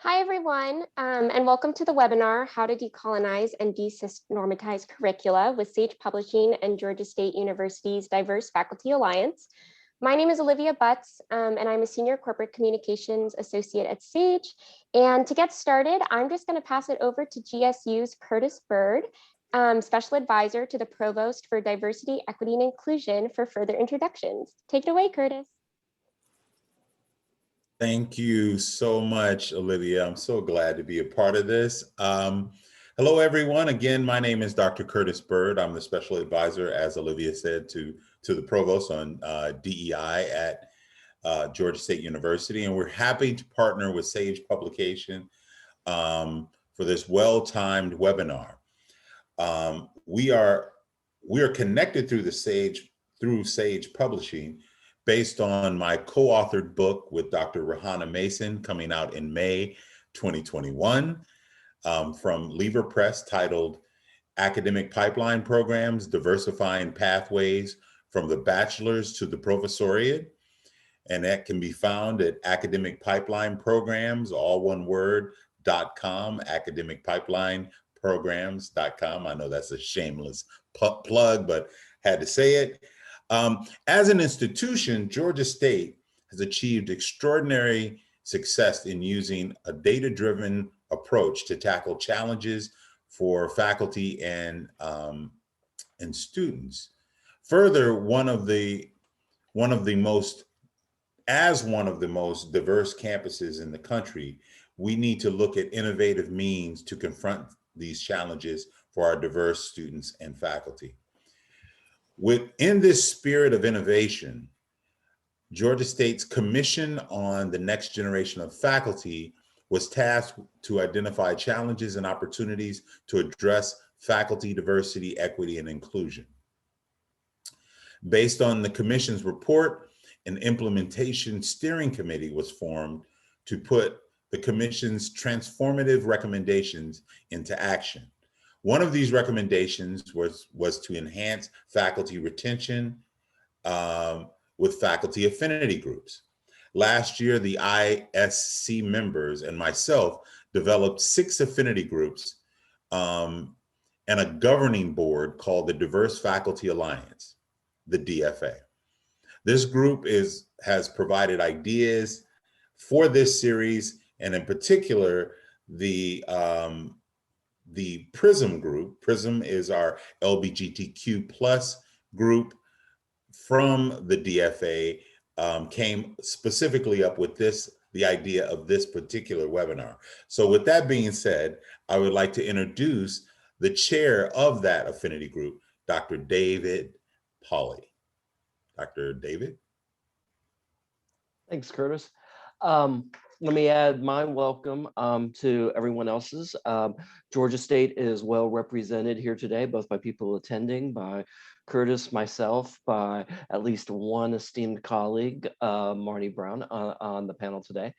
Hi, everyone, and welcome to the webinar, How to Decolonize and Decisnormatize Curricula with Sage Publishing and Georgia State University's Diverse Faculty Alliance. My name is Olivia Butts, and I'm a Senior Corporate Communications Associate at Sage. And to get started, I'm just going to pass it over to GSU's Curtis Bird, Special Advisor to the Provost for Diversity, Equity, and Inclusion for further introductions. Take it away, Curtis. Thank you so much, Olivia. I'm so glad to be a part of this. Hello, everyone. Again, my name is Dr. Curtis Bird. I'm the special advisor, as Olivia said, to the provost on DEI at Georgia State University. And we're happy to partner with Sage Publication for this well-timed webinar. We are connected through Sage Publishing, based on my co-authored book with Dr. Rahana Mason coming out in May 2021 from Lever Press, titled Academic Pipeline Programs, Diversifying Pathways from the Bachelor's to the Professoriate. And that can be found at Academic Pipeline Programs, all one word, .com, academicpipelineprograms.com. I know that's a shameless plug, but had to say it. As an institution, Georgia State has achieved extraordinary success in using a data-driven approach to tackle challenges for faculty and students. Further, one of the most diverse campuses in the country, we need to look at innovative means to confront these challenges for our diverse students and faculty. Within this spirit of innovation, Georgia State's Commission on the Next Generation of Faculty was tasked to identify challenges and opportunities to address faculty diversity, equity, and inclusion. Based on the Commission's report, an implementation steering committee was formed to put the Commission's transformative recommendations into action. One of these recommendations was to enhance faculty retention with faculty affinity groups. Last year, the ISC members and myself developed 6 affinity groups and a governing board called the Diverse Faculty Alliance, the DFA. This group has provided ideas for this series, and in particular, the prism group. Prism is our LGBTQ plus group from the DFA, came specifically up with the idea of this particular webinar. So with that being said, I would like to introduce the chair of that affinity group, Dr. David Pauly. Dr. David. Thanks, Curtis. Let me add my welcome to everyone else's. Georgia State is well represented here today, both by people attending, by Curtis, myself, by at least one esteemed colleague, Marni Brown, on the panel today.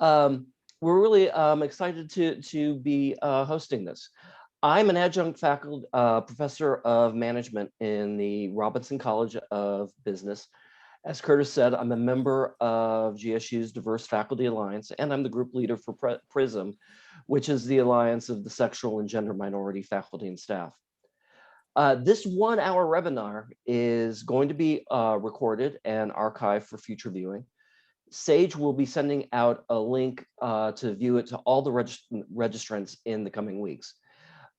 We're really excited to be hosting this. I'm an adjunct faculty professor of management in the Robinson College of Business. As Curtis said, I'm a member of GSU's Diverse Faculty Alliance, and I'm the group leader for PRISM, which is the alliance of the sexual and gender minority faculty and staff. This 1-hour webinar is going to be recorded and archived for future viewing. Sage will be sending out a link to view it to all the registrants in the coming weeks.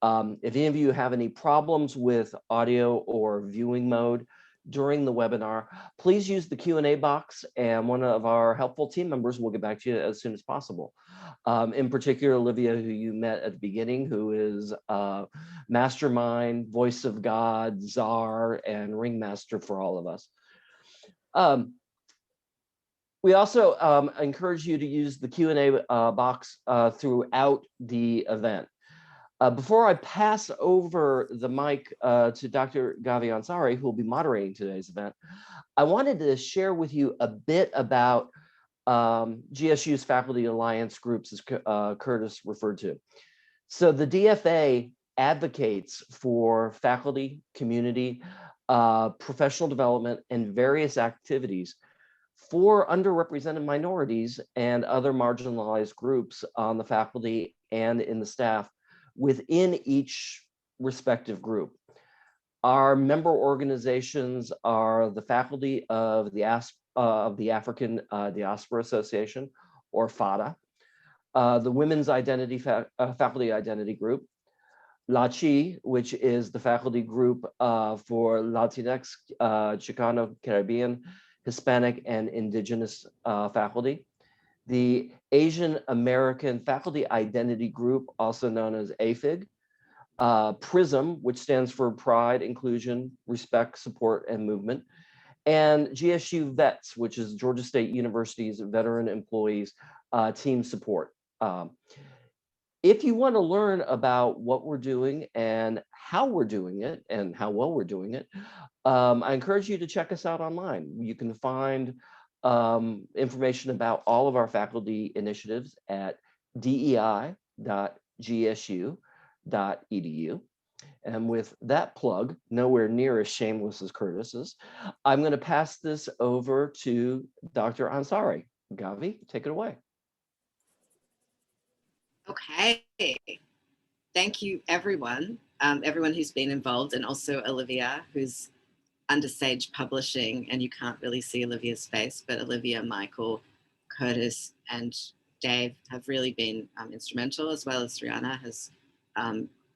If any of you have any problems with audio or viewing mode during the webinar, please use the Q&A box, and one of our helpful team members will get back to you as soon as possible. In particular, Olivia, who you met at the beginning, who is mastermind, voice of God, czar, and ringmaster for all of us. We also encourage you to use the Q&A box throughout the event. Before I pass over the mic to Dr. Gávi Ansara, who will be moderating today's event, I wanted to share with you a bit about GSU's Faculty Alliance groups, as Curtis referred to. So the DFA advocates for faculty, community, professional development, and various activities for underrepresented minorities and other marginalized groups on the faculty and in the staff within each respective group. Our member organizations are the faculty of the African Diaspora Association, or FADA, the Women's Identity Faculty Identity Group, LACHI, which is the faculty group for Latinx, Chicano, Caribbean, Hispanic, and Indigenous faculty. The Asian American Faculty Identity Group, also known as AFIG. PRISM, which stands for Pride, Inclusion, Respect, Support, and Movement. And GSU VETS, which is Georgia State University's Veteran Employees Team Support. If you want to learn about what we're doing and how we're doing it and how well we're doing it, I encourage you to check us out online. You can find information about all of our faculty initiatives at dei.gsu.edu. And with that plug, nowhere near as shameless as Curtis's, I'm going to pass this over to Dr. Ansara. Gávi, take it away. Okay, thank you everyone, everyone who's been involved, and also Olivia, who's under Sage Publishing, and you can't really see Olivia's face, but Olivia, Michael, Curtis, and Dave have really been instrumental, as well as Rihanna has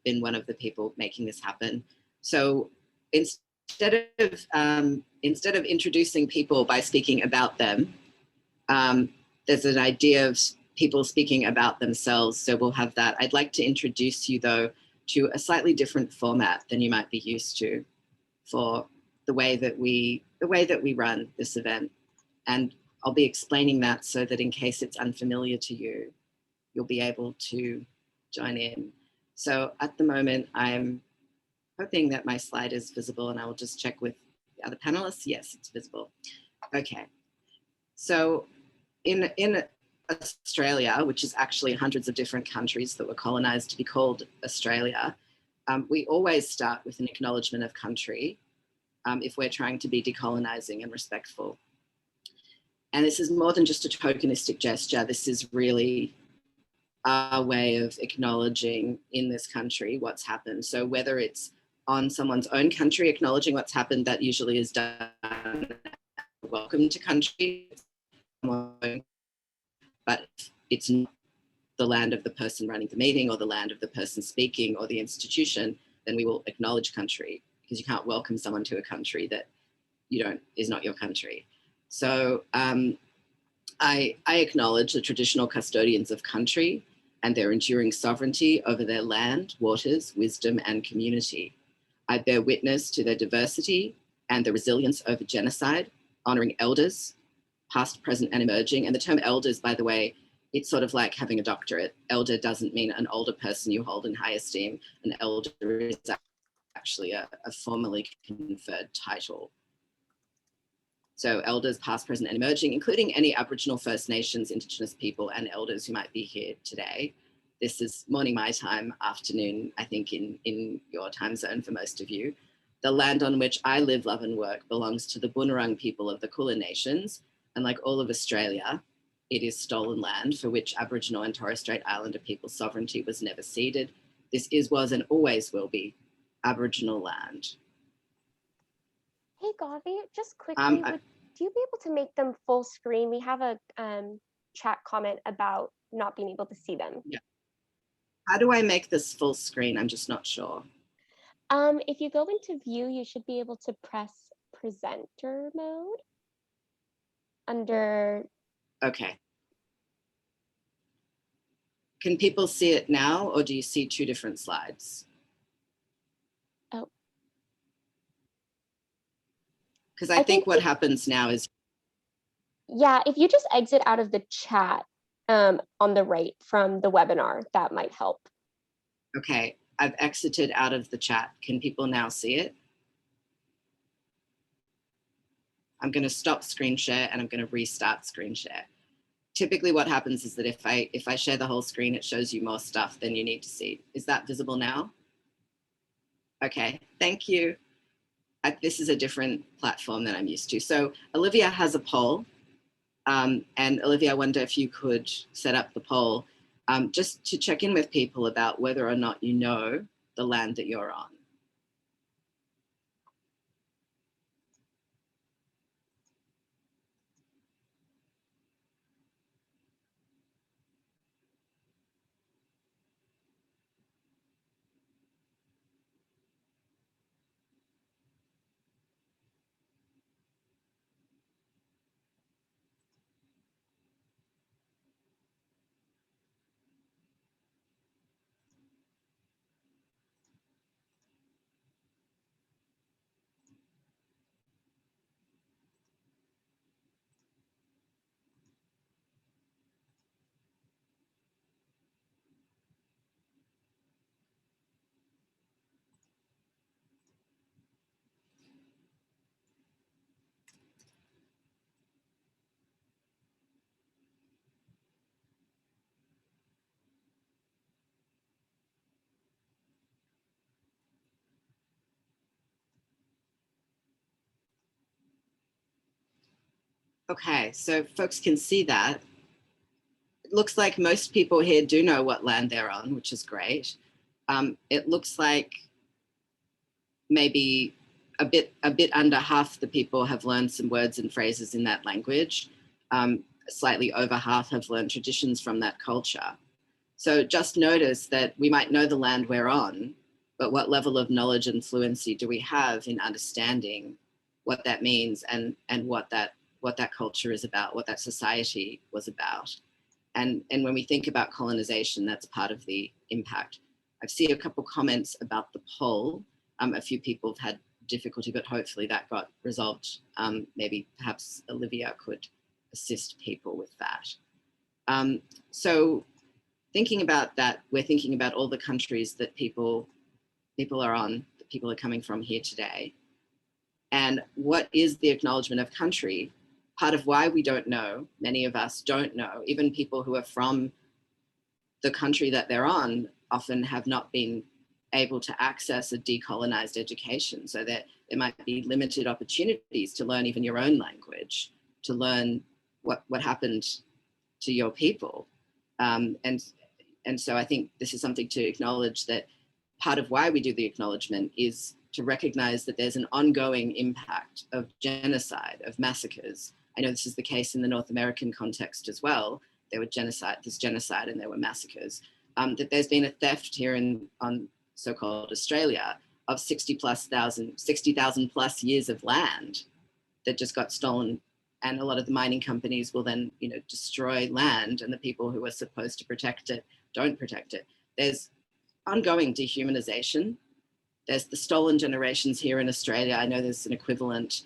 been one of the people making this happen. So instead of introducing people by speaking about them, there's an idea of people speaking about themselves. So we'll have that. I'd like to introduce you though to a slightly different format than you might be used to for the way that we run this event. And I'll be explaining that so that in case it's unfamiliar to you, you'll be able to join in. So at the moment, I'm hoping that my slide is visible, and I will just check with the other panelists. Yes, it's visible. Okay. So in Australia, which is actually hundreds of different countries that were colonized to be called Australia, we always start with an acknowledgement of country if we're trying to be decolonizing and respectful. And this is more than just a tokenistic gesture. This is really our way of acknowledging in this country what's happened. So whether it's on someone's own country, acknowledging what's happened, that usually is done. Welcome to country. But it's not the land of the person running the meeting or the land of the person speaking or the institution, then we will acknowledge country, because you can't welcome someone to a country that is not your country. So I acknowledge the traditional custodians of country and their enduring sovereignty over their land, waters, wisdom, and community. I bear witness to their diversity and the resilience over genocide, honoring elders, past, present, and emerging. And the term elders, by the way, it's sort of like having a doctorate. Elder doesn't mean an older person you hold in high esteem. An elder is actually a formally conferred title. So elders, past, present, and emerging, including any Aboriginal, First Nations, Indigenous people, and elders who might be here today. This is morning my time, afternoon, I think in your time zone for most of you. The land on which I live, love, and work belongs to the Boonwurrung people of the Kulin Nations. And like all of Australia, it is stolen land for which Aboriginal and Torres Strait Islander people's sovereignty was never ceded. This is, was, and always will be Aboriginal land. Hey, Gávi, just quickly, do you be able to make them full screen? We have a chat comment about not being able to see them. Yeah. How do I make this full screen? I'm just not sure. If you go into view, you should be able to press presenter mode under. Okay. Can people see it now, or do you see two different slides? Oh. Because I think what happens now is. Yeah, if you just exit out of the chat on the right from the webinar, that might help. Okay, I've exited out of the chat. Can people now see it? I'm going to stop screen share and I'm going to restart screen share. Typically what happens is that if I share the whole screen, it shows you more stuff than you need to see. Is that visible now? Okay, thank you. This is a different platform than I'm used to. So Olivia has a poll And Olivia, I wonder if you could set up the poll just to check in with people about whether or not you know the land that you're on. Okay, so folks can see that. It looks like most people here do know what land they're on, which is great. It looks like maybe a bit under half the people have learned some words and phrases in that language. Slightly over half have learned traditions from that culture. So just notice that we might know the land we're on, but what level of knowledge and fluency do we have in understanding what that means and what that culture is about, what that society was about. And when we think about colonization, that's part of the impact. I've seen a couple comments about the poll. A few people have had difficulty, but hopefully that got resolved. Maybe perhaps Olivia could assist people with that. So thinking about that, we're thinking about all the countries that people are on, that people are coming from here today. And what is the acknowledgement of country? Part of why we don't know, many of us don't know, even people who are from the country that they're on often have not been able to access a decolonized education, so that there might be limited opportunities to learn even your own language, to learn what happened to your people. And so I think this is something to acknowledge, that part of why we do the acknowledgement is to recognize that there's an ongoing impact of genocide, of massacres. I know this is the case in the North American context as well. There were there's genocide and there were massacres. That there's been a theft here on so-called Australia of 60,000 plus years of land that just got stolen. And a lot of the mining companies will then, destroy land, and the people who are supposed to protect it don't protect it. There's ongoing dehumanization. There's the stolen generations here in Australia. I know there's an equivalent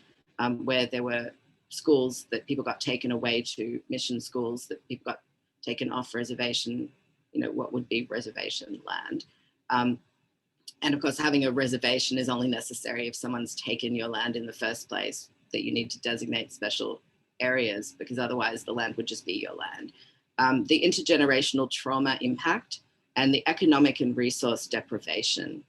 where there were schools that people got taken away to, mission schools that people got taken off reservation, what would be reservation land. And of course, having a reservation is only necessary if someone's taken your land in the first place, that you need to designate special areas, because otherwise the land would just be your land. The intergenerational trauma impact and the economic and resource deprivation.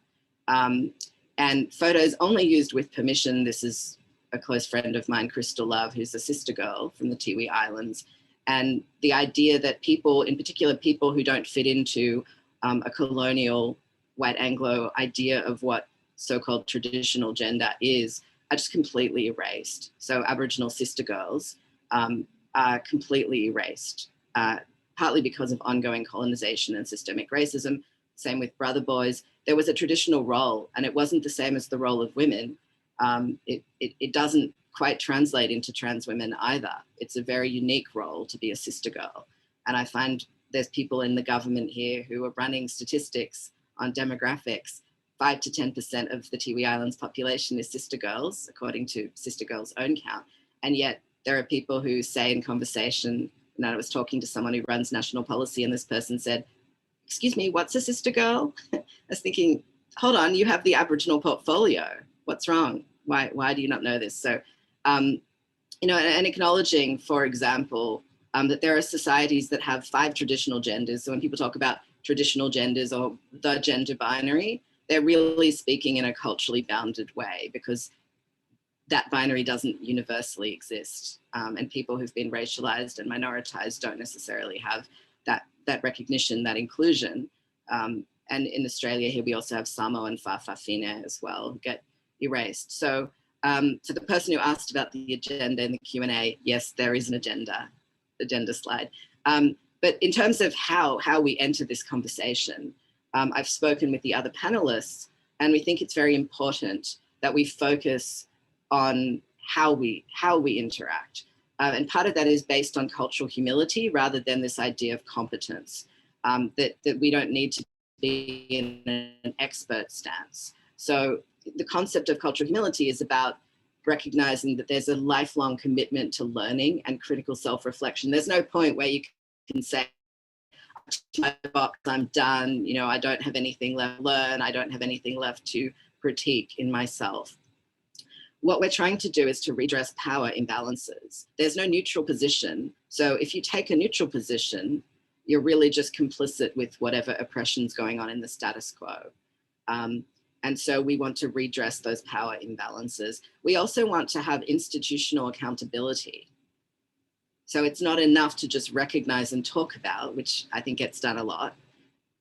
And photos only used with permission. This is a close friend of mine, Crystal Love, who's a sister girl from the Tiwi Islands. And the idea that people, in particular people who don't fit into a colonial white Anglo idea of what so-called traditional gender is, are just completely erased. So Aboriginal sister girls are completely erased, partly because of ongoing colonization and systemic racism. Same with brother boys. There was a traditional role, and it wasn't the same as the role of women. It doesn't quite translate into trans women either. It's a very unique role to be a sister girl. And I find there's people in the government here who are running statistics on demographics. 5 to 10% of the Tiwi Islands population is sister girls, according to Sister Girls' own count. And yet there are people who say in conversation, and I was talking to someone who runs national policy, and this person said, "Excuse me, what's a sister girl?" I was thinking, hold on, you have the Aboriginal portfolio. What's wrong? Why do you not know this? So, and acknowledging, for example, that there are societies that have 5 traditional genders. So when people talk about traditional genders or the gender binary, they're really speaking in a culturally bounded way, because that binary doesn't universally exist. And people who've been racialized and minoritized don't necessarily have that recognition, that inclusion. And in Australia here, we also have Samo and Fa'afafine as well, who get erased. So so the person who asked about the agenda in the Q&A, yes, there is an agenda slide. But in terms of how we enter this conversation, I've spoken with the other panelists, and we think it's very important that we focus on how we interact. And part of that is based on cultural humility rather than this idea of competence, that we don't need to be in an expert stance. So the concept of cultural humility is about recognizing that there's a lifelong commitment to learning and critical self-reflection. There's no point where you can say, my box, I'm done, you know, I don't have anything left to learn, I don't have anything left to critique in myself. What we're trying to do is to redress power imbalances. There's no neutral position. So if you take a neutral position, you're really just complicit with whatever oppression's going on in the status quo. And so we want to redress those power imbalances. We also want to have institutional accountability. So it's not enough to just recognize and talk about, which I think gets done a lot,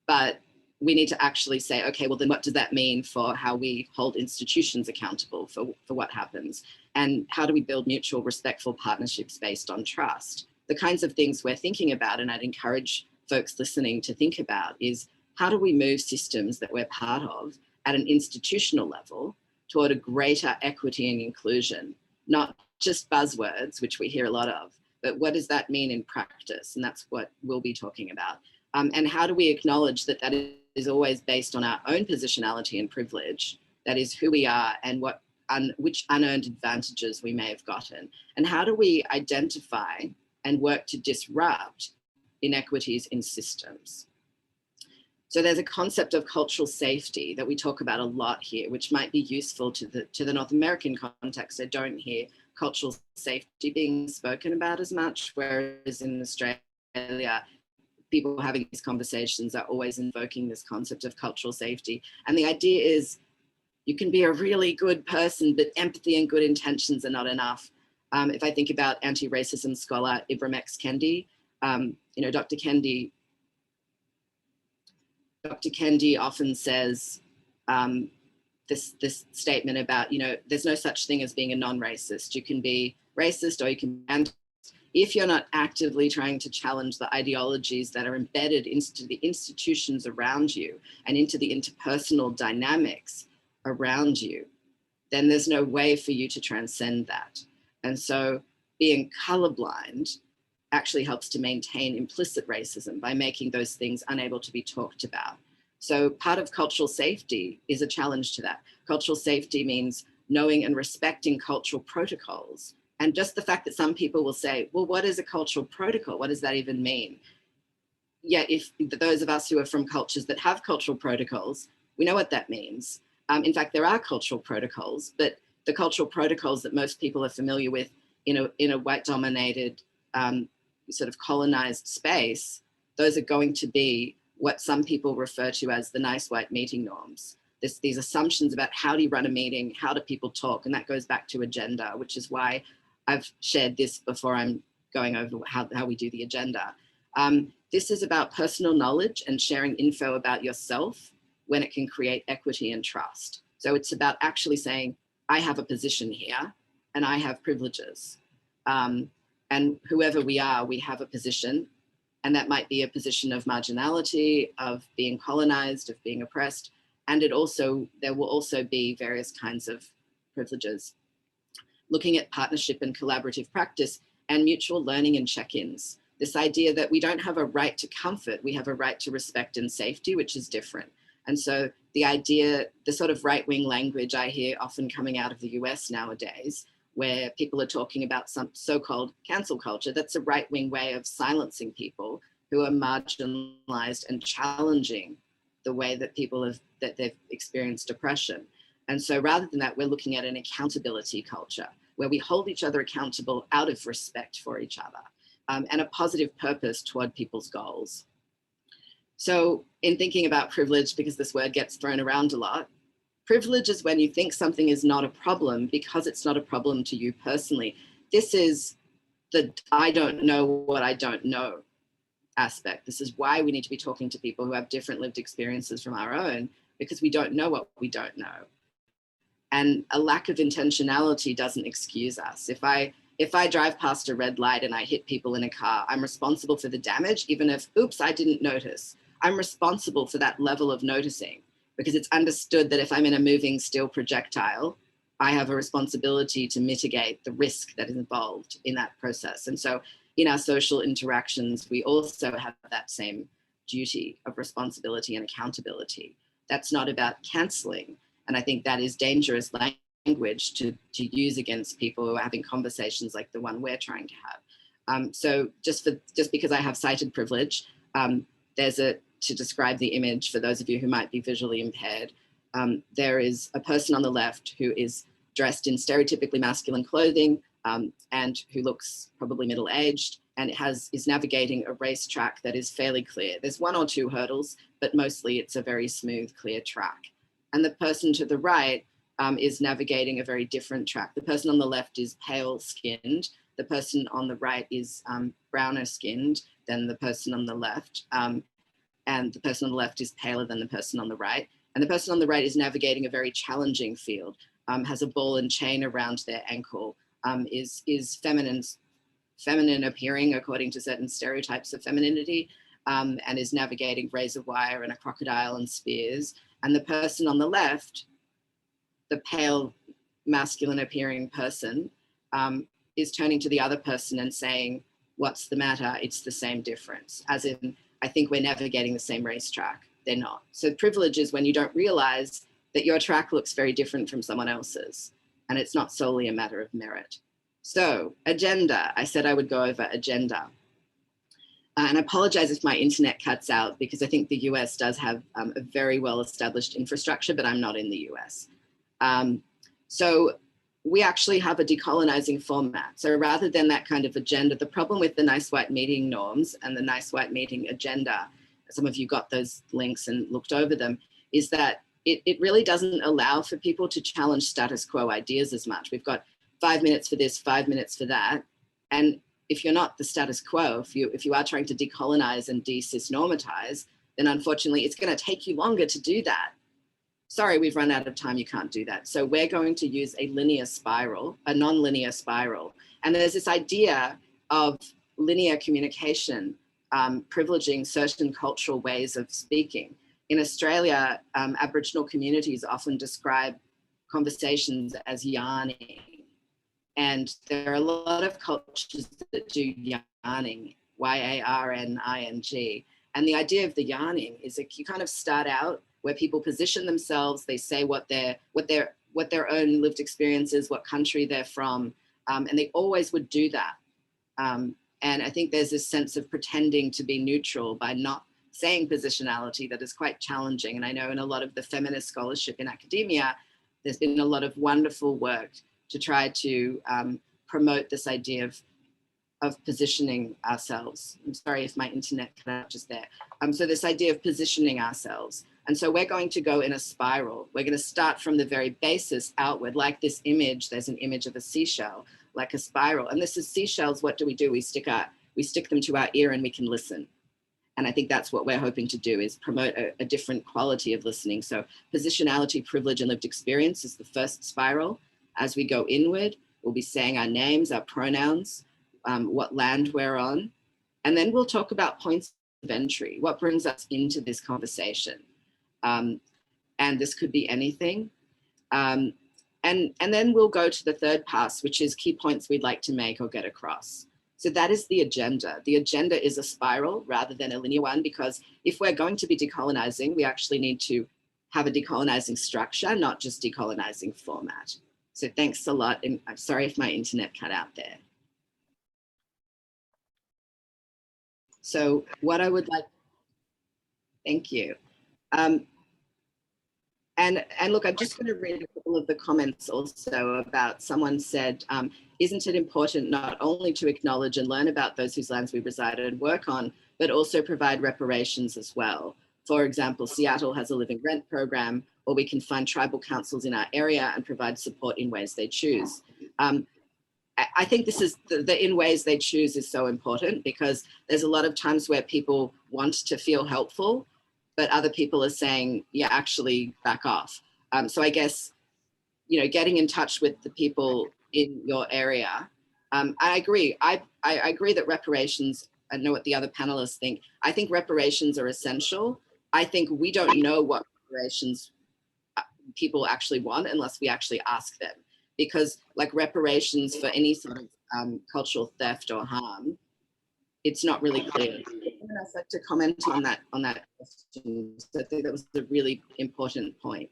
but we need to actually say, okay, well then what does that mean for how we hold institutions accountable for what happens? And how do we build mutual respectful partnerships based on trust? The kinds of things we're thinking about, and I'd encourage folks listening to think about, is how do we move systems that we're part of at an institutional level toward a greater equity and inclusion, not just buzzwords, which we hear a lot of, but what does that mean in practice? And that's what we'll be talking about. And how do we acknowledge that that is always based on our own positionality and privilege, that is who we are and which unearned advantages we may have gotten? And how do we identify and work to disrupt inequities in systems? So there's a concept of cultural safety that we talk about a lot here, which might be useful to the North American context. I don't hear cultural safety being spoken about as much, whereas in Australia, people having these conversations are always invoking this concept of cultural safety. And the idea is you can be a really good person, but empathy and good intentions are not enough. If I think about anti-racism scholar Ibram X. Kendi, you know, Dr. Kendi often says this statement about, you know, there's no such thing as being a non-racist. You can be racist or you can be anti. If you're not actively trying to challenge the ideologies that are embedded into the institutions around you and into the interpersonal dynamics around you, then there's no way for you to transcend that. And so being colorblind actually helps to maintain implicit racism by making those things unable to be talked about. So part of cultural safety is a challenge to that. Cultural safety means knowing and respecting cultural protocols. And just the fact that some people will say, well, what is a cultural protocol? What does that even mean? Yeah, if those of us who are from cultures that have cultural protocols, we know what that means. In fact, there are cultural protocols, but the cultural protocols that most people are familiar with in a white-dominated sort of colonized space, those are going to be what some people refer to as the nice white meeting norms. These assumptions about how do you run a meeting, how do people talk, and that goes back to agenda, which is why I've shared this before I'm going over how we do the agenda. This is about personal knowledge and sharing info about yourself when it can create equity and trust. So it's about actually saying, I have a position here and I have privileges. And whoever we are, we have a position, and that might be a position of marginality, of being colonized, of being oppressed. And there will also be various kinds of privileges. Looking at partnership and collaborative practice and mutual learning and check-ins. This idea that we don't have a right to comfort, we have a right to respect and safety, which is different. And so the idea, the sort of right-wing language I hear often coming out of the US nowadays, where people are talking about some so-called cancel culture, that's a right-wing way of silencing people who are marginalized and challenging the way that that they've experienced oppression. And so rather than that, we're looking at an accountability culture where we hold each other accountable out of respect for each other and a positive purpose toward people's goals. So in thinking about privilege, because this word gets thrown around a lot, Privilege is when you think something is not a problem because it's not a problem to you personally. This is the I don't know what I don't know aspect. This is why we need to be talking to people who have different lived experiences from our own, because we don't know what we don't know. And a lack of intentionality doesn't excuse us. If I drive past a red light and I hit people in a car, I'm responsible for the damage, even if, oops, I didn't notice. I'm responsible for that level of noticing, because it's understood that if I'm in a moving steel projectile, I have a responsibility to mitigate the risk that is involved in that process. And so in our social interactions, we also have that same duty of responsibility and accountability. That's not about canceling. And I think that is dangerous language to use against people who are having conversations like the one we're trying to have. So just because I have sighted privilege, to describe the image for those of you who might be visually impaired, there is a person on the left who is dressed in stereotypically masculine clothing and who looks probably middle-aged, and is navigating a racetrack that is fairly clear. There's one or two hurdles, but mostly it's a very smooth, clear track. And the person to the right is navigating a very different track. The person on the left is pale skinned. The person on the right is browner skinned than the person on the left. And the person on the left is paler than the person on the right. And the person on the right is navigating a very challenging field, has a ball and chain around their ankle, is feminine appearing according to certain stereotypes of femininity, and is navigating razor wire and a crocodile and spears. And the person on the left, the pale masculine appearing person, is turning to the other person and saying, what's the matter? It's the same difference. As in, I think we're navigating the same racetrack. They're not. So privilege is when you don't realize that your track looks very different from someone else's, and it's not solely a matter of merit. So agenda, I said I would go over agenda. And I apologize if my internet cuts out, because I think the US does have a very well-established infrastructure, but I'm not in the US. So we actually have a decolonizing format. So rather than that kind of agenda, the problem with the nice white meeting norms and the nice white meeting agenda, some of you got those links and looked over them, is that it really doesn't allow for people to challenge status quo ideas as much. We've got 5 minutes for this, 5 minutes for that. And if you're not the status quo, if you are trying to decolonize and decisnormatize, then unfortunately it's going to take you longer to do that. Sorry, we've run out of time, you can't do that. So we're going to use a linear spiral, a nonlinear spiral. And there's this idea of linear communication privileging certain cultural ways of speaking. In Australia, Aboriginal communities often describe conversations as yarning. And there are a lot of cultures that do yarning, Y-A-R-N-I-N-G. And the idea of the yarning is that you kind of start out where people position themselves, they say what their own lived experience is, what country they're from, and they always would do that. And I think there's this sense of pretending to be neutral by not saying positionality that is quite challenging. And I know in a lot of the feminist scholarship in academia, there's been a lot of wonderful work to try to promote this idea of positioning ourselves. I'm sorry if my internet cut out just there. So this idea of positioning ourselves. And so we're going to go in a spiral. We're going to start from the very basis outward, like this image. There's an image of a seashell, like a spiral. And this is seashells. What do? We stick them to our ear and we can listen. And I think that's what we're hoping to do, is promote a different quality of listening. So positionality, privilege, and lived experience is the first spiral. As we go inward, we'll be saying our names, our pronouns, what land we're on. And then we'll talk about points of entry, what brings us into this conversation. And this could be anything. And then we'll go to the third pass, which is key points we'd like to make or get across. So that is the agenda. The agenda is a spiral rather than a linear one, because if we're going to be decolonizing, we actually need to have a decolonizing structure, not just decolonizing format. So thanks a lot. And I'm sorry if my internet cut out there. So what I would like, thank you. And look, I'm just going to read a couple of the comments also about, someone said, isn't it important not only to acknowledge and learn about those whose lands we reside and work on, but also provide reparations as well? For example, Seattle has a living rent program, or we can find tribal councils in our area and provide support in ways they choose. I think this is the in ways they choose is so important, because there's a lot of times where people want to feel helpful, but other people are saying, yeah, actually back off. So I guess, you know, getting in touch with the people in your area. I agree. I agree that reparations, I know what the other panelists think. I think reparations are essential. I think we don't know what reparations people actually want unless we actually ask them. Because like reparations for any sort of cultural theft or harm, it's not really clear. Anyone else like to comment on that question? So I think that was a really important point.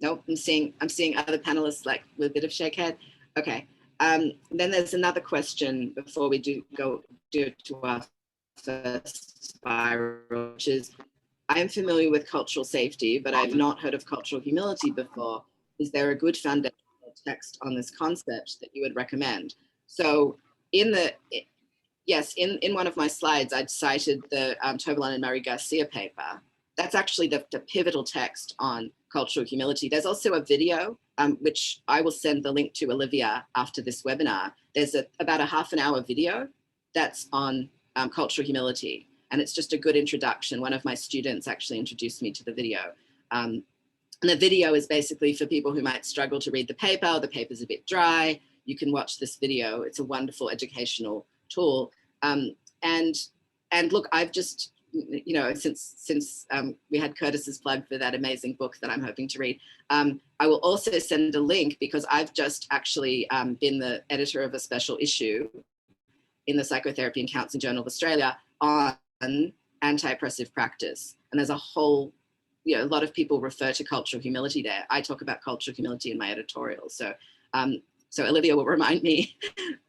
Nope, I'm seeing other panelists like with a bit of shake head. Okay, then there's another question before we do to our first spiral, which is, I am familiar with cultural safety, but I've not heard of cultural humility before. Is there a good foundational text on this concept that you would recommend? So in one of my slides, I'd cited the Tobalon and Murray Garcia paper. That's actually the pivotal text on cultural humility. There's also a video, which I will send the link to Olivia after this webinar. There's about a half-an-hour video that's on cultural humility. And it's just a good introduction. One of my students actually introduced me to the video. And the video is basically for people who might struggle to read the paper, or the paper's a bit dry. You can watch this video. It's a wonderful educational tool. And look, I've just, you know, since we had Curtis's plug for that amazing book that I'm hoping to read, I will also send a link, because I've just actually been the editor of a special issue in the Psychotherapy and Counselling Journal of Australia on anti-oppressive practice. And there's a whole, you know, a lot of people refer to cultural humility there. I talk about cultural humility in my editorial. So, so Olivia will remind me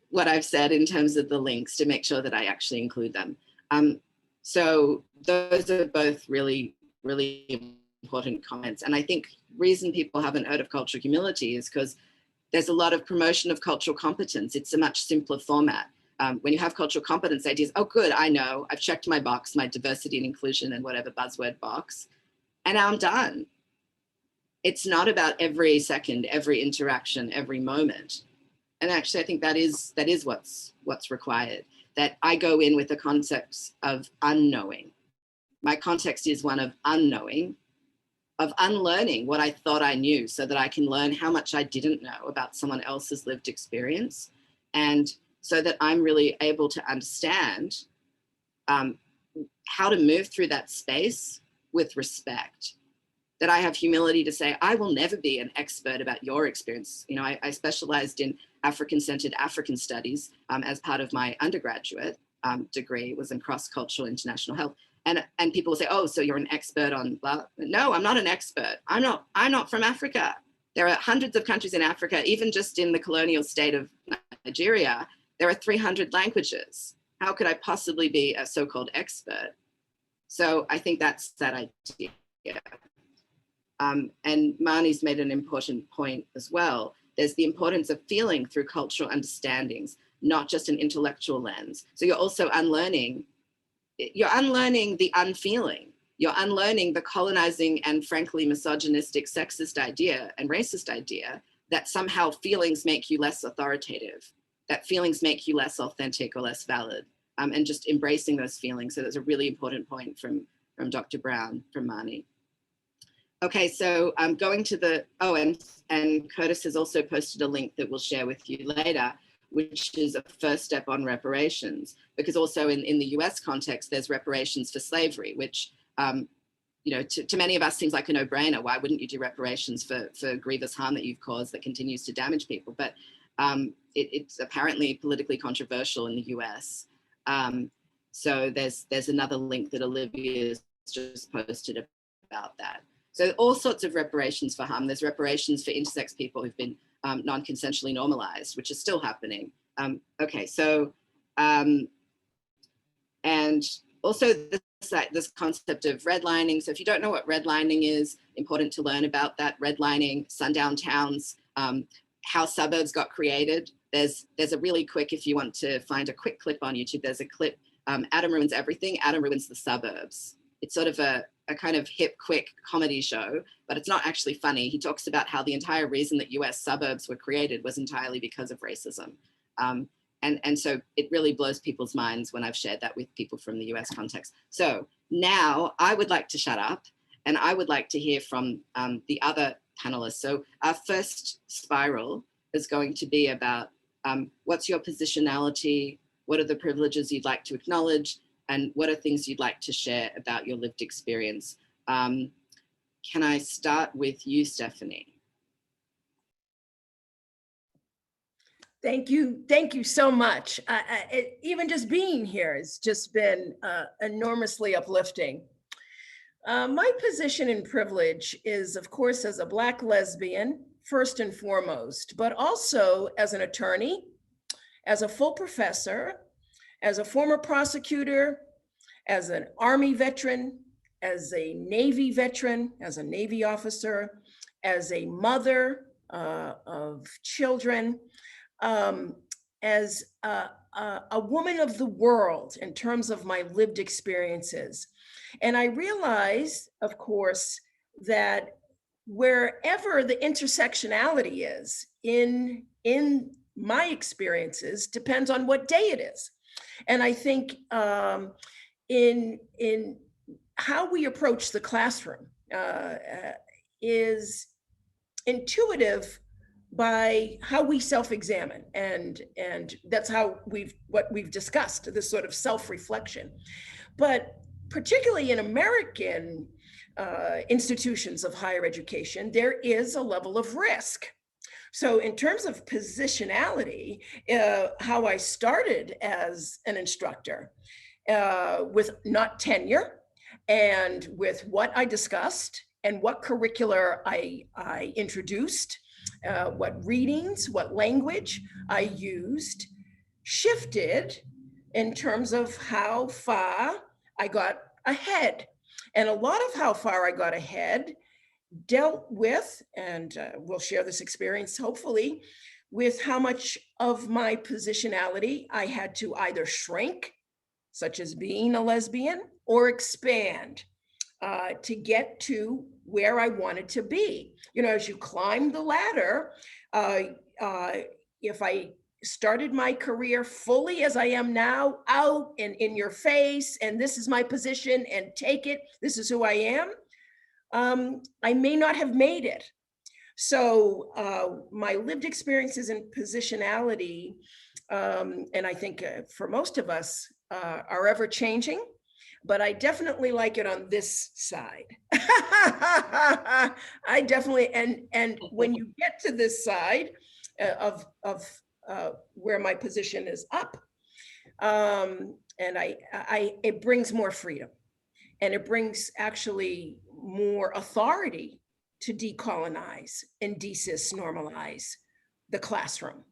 what I've said in terms of the links to make sure that I actually include them. So those are both really, really important comments. And I think reason people haven't heard of cultural humility is because there's a lot of promotion of cultural competence. It's a much simpler format. When you have cultural competence ideas, oh good, I know, I've checked my box, my diversity and inclusion and whatever buzzword box, and now I'm done. It's not about every second, every interaction, every moment. And actually I think that is what's required, that I go in with the concepts of unknowing. My context is one of unknowing, of unlearning what I thought I knew, so that I can learn how much I didn't know about someone else's lived experience, and so that I'm really able to understand how to move through that space with respect. That I have humility to say, I will never be an expert about your experience. You know, I specialized in African-centered African studies as part of my undergraduate degree, was in cross-cultural international health. And people will say, oh, so you're an expert on blah. No, I'm not an expert. I'm not from Africa. There are hundreds of countries in Africa, even just in the colonial state of Nigeria, there are 300 languages. How could I possibly be a so-called expert? So I think that's that idea. And Marni's made an important point as well. There's the importance of feeling through cultural understandings, not just an intellectual lens. So you're also unlearning the unfeeling. You're unlearning the colonizing and frankly misogynistic, sexist idea and racist idea that somehow feelings make you less authoritative, that feelings make you less authentic or less valid, and just embracing those feelings. So that's a really important point from Dr. Brown, from Marni. Okay, so I'm going to the, oh, and Curtis has also posted a link that we'll share with you later, which is a first step on reparations, because also in the US context, there's reparations for slavery, which, you know, to many of us seems like a no-brainer. Why wouldn't you do reparations for grievous harm that you've caused that continues to damage people? But it's apparently politically controversial in the US. So there's another link that Olivia's just posted about that. So all sorts of reparations for harm. There's reparations for intersex people who've been non-consensually normalized, which is still happening. Okay, so, and also this concept of redlining. So if you don't know what redlining is, important to learn about that. Redlining, sundown towns, how suburbs got created. There's a really quick, if you want to find a quick clip on YouTube, there's a clip, Adam Ruins Everything, Adam Ruins the Suburbs. It's sort of a kind of hip, quick comedy show, but it's not actually funny. He talks about how the entire reason that US suburbs were created was entirely because of racism. And so it really blows people's minds when I've shared that with people from the US context. So now I would like to shut up and I would like to hear from the other panelists. So our first spiral is going to be about what's your positionality? What are the privileges you'd like to acknowledge? And what are things you'd like to share about your lived experience? Can I start with you, Stephanie? Thank you so much. Even just being here has just been enormously uplifting. My position in privilege is, of course, as a Black lesbian, first and foremost, but also as an attorney, as a full professor, as a former prosecutor, as an Army veteran, as a Navy veteran, as a Navy officer, as a mother of children, as a woman of the world in terms of my lived experiences. And I realize, of course, that wherever the intersectionality is in my experiences depends on what day it is. And I think in how we approach the classroom is intuitive by how we self-examine, and that's how what we've discussed, this sort of self-reflection. But particularly in American institutions of higher education, there is a level of risk. So in terms of positionality, how I started as an instructor with not tenure and with what I discussed and what curricula I introduced, what readings, what language I used, shifted in terms of how far I got ahead. And a lot of how far I got ahead dealt with, and we'll share this experience hopefully, with how much of my positionality I had to either shrink, such as being a lesbian, or expand to get to where I wanted to be. You know, as you climb the ladder, if I started my career fully as I am now, out and in your face, and this is my position and take it, this is who I am, I may not have made it. So my lived experiences in positionality, and I think for most of us, are ever changing, but I definitely like it on this side. I definitely, and when you get to this side of where my position is up, and it brings more freedom, and it brings actually more authority to decolonize and decisnormalize the classroom.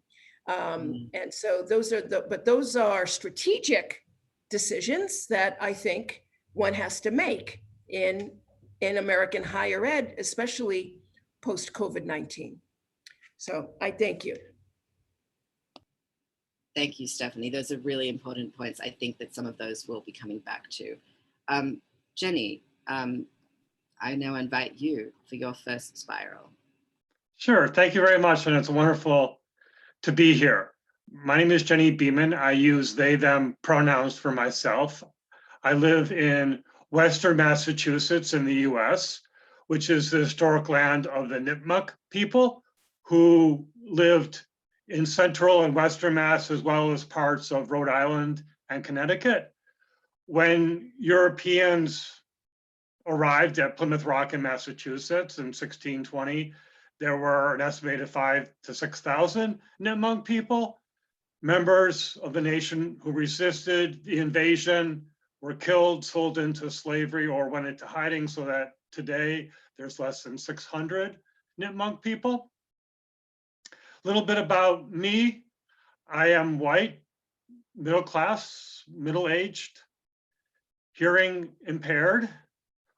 And so those are strategic decisions that I think one has to make in American higher ed, especially post COVID-19. So I thank you. Thank you, Stephanie. Those are really important points. I think that some of those we'll be coming back to. Genny, I now invite you for your first spiral. Sure, thank you very much, and it's wonderful to be here. My name is Genny Beemyn. I use they, them pronouns for myself. I live in Western Massachusetts in the US, which is the historic land of the Nipmuc people who lived in Central and Western Mass, as well as parts of Rhode Island and Connecticut. When Europeans arrived at Plymouth Rock in Massachusetts in 1620, there were an estimated 5,000 to 6,000 Nipmuc people. Members of the nation who resisted the invasion were killed, sold into slavery, or went into hiding, so that today there's less than 600 Nipmuc people. A little bit about me. I am white, middle class, middle-aged, hearing impaired,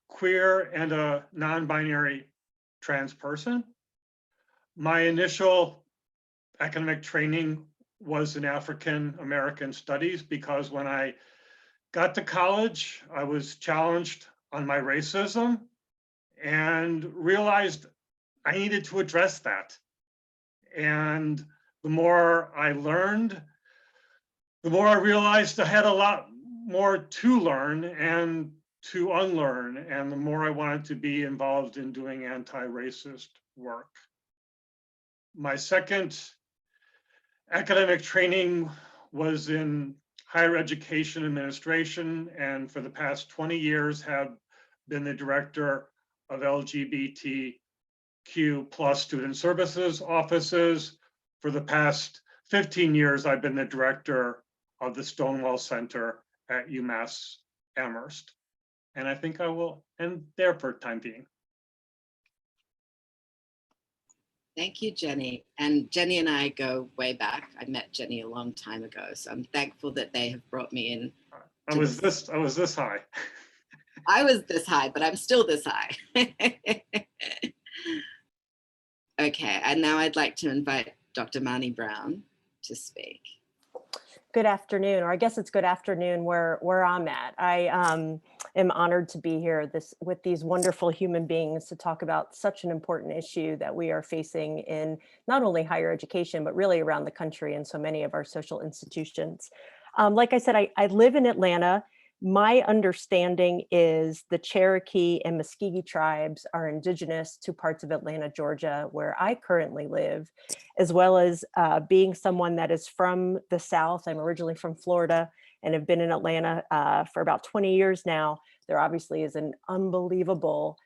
queer, and a non-binary trans person. My initial academic training was in African American studies, because when I got to college, I was challenged on my racism and realized I needed to address that. And the more I learned, the more I realized I had a lot more to learn and to unlearn, and the more I wanted to be involved in doing anti-racist work. My second academic training was in higher education administration, and for the past 20 years have been the director of LGBTQ+ student services offices. For the past 15 years, I've been the director of the Stonewall Center at UMass Amherst. And I think I will end there for the time being. Thank you, Genny. And Genny and I go way back. I met Genny a long time ago, so I'm thankful that they have brought me in. I was this high. I was this high, but I'm still this high. Okay, and now I'd like to invite Dr. Marni Brown to speak. Good afternoon, or I guess it's good afternoon where I'm at. I am honored to be here with these wonderful human beings to talk about such an important issue that we are facing in not only higher education, but really around the country and so many of our social institutions. Like I said, I live in Atlanta. My understanding is the Cherokee and Muskogee tribes are indigenous to parts of Atlanta, Georgia, where I currently live, as well as being someone that is from the South. I'm originally from Florida and have been in Atlanta for about 20 years now. There obviously is an unbelievable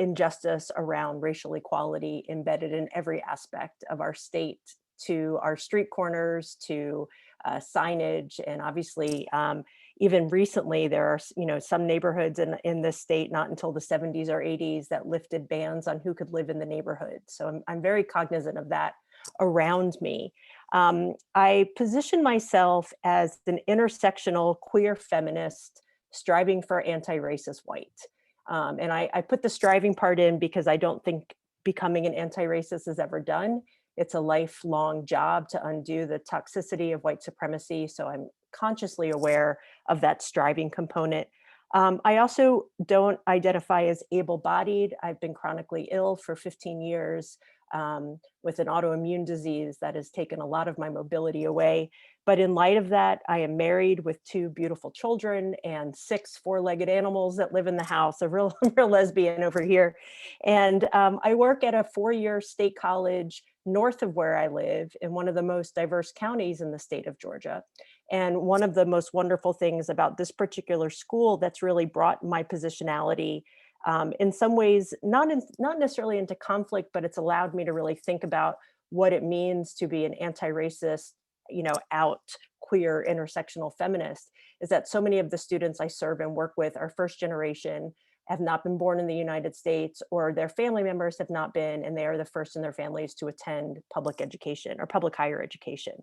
injustice around racial equality embedded in every aspect of our state, to our street corners, to signage, and obviously even recently, there are some neighborhoods in this state, not until the 70s or 80s, that lifted bans on who could live in the neighborhood. So I'm very cognizant of that around me. I position myself as an intersectional queer feminist striving for anti-racist white. And I put the striving part in because I don't think becoming an anti-racist is ever done. It's a lifelong job to undo the toxicity of white supremacy. So I'm consciously aware of that striving component. I also don't identify as able-bodied. I've been chronically ill for 15 years with an autoimmune disease that has taken a lot of my mobility away. But in light of that, I am married with 2 beautiful children and 6 4-legged animals that live in the house, a real lesbian over here. And I work at a 4-year state college north of where I live in one of the most diverse counties in the state of Georgia. And one of the most wonderful things about this particular school that's really brought my positionality in some ways, not necessarily into conflict, but it's allowed me to really think about what it means to be an anti-racist, out queer intersectional feminist, is that so many of the students I serve and work with are first generation, have not been born in the United States, or their family members have not been, and they are the first in their families to attend public education or public higher education.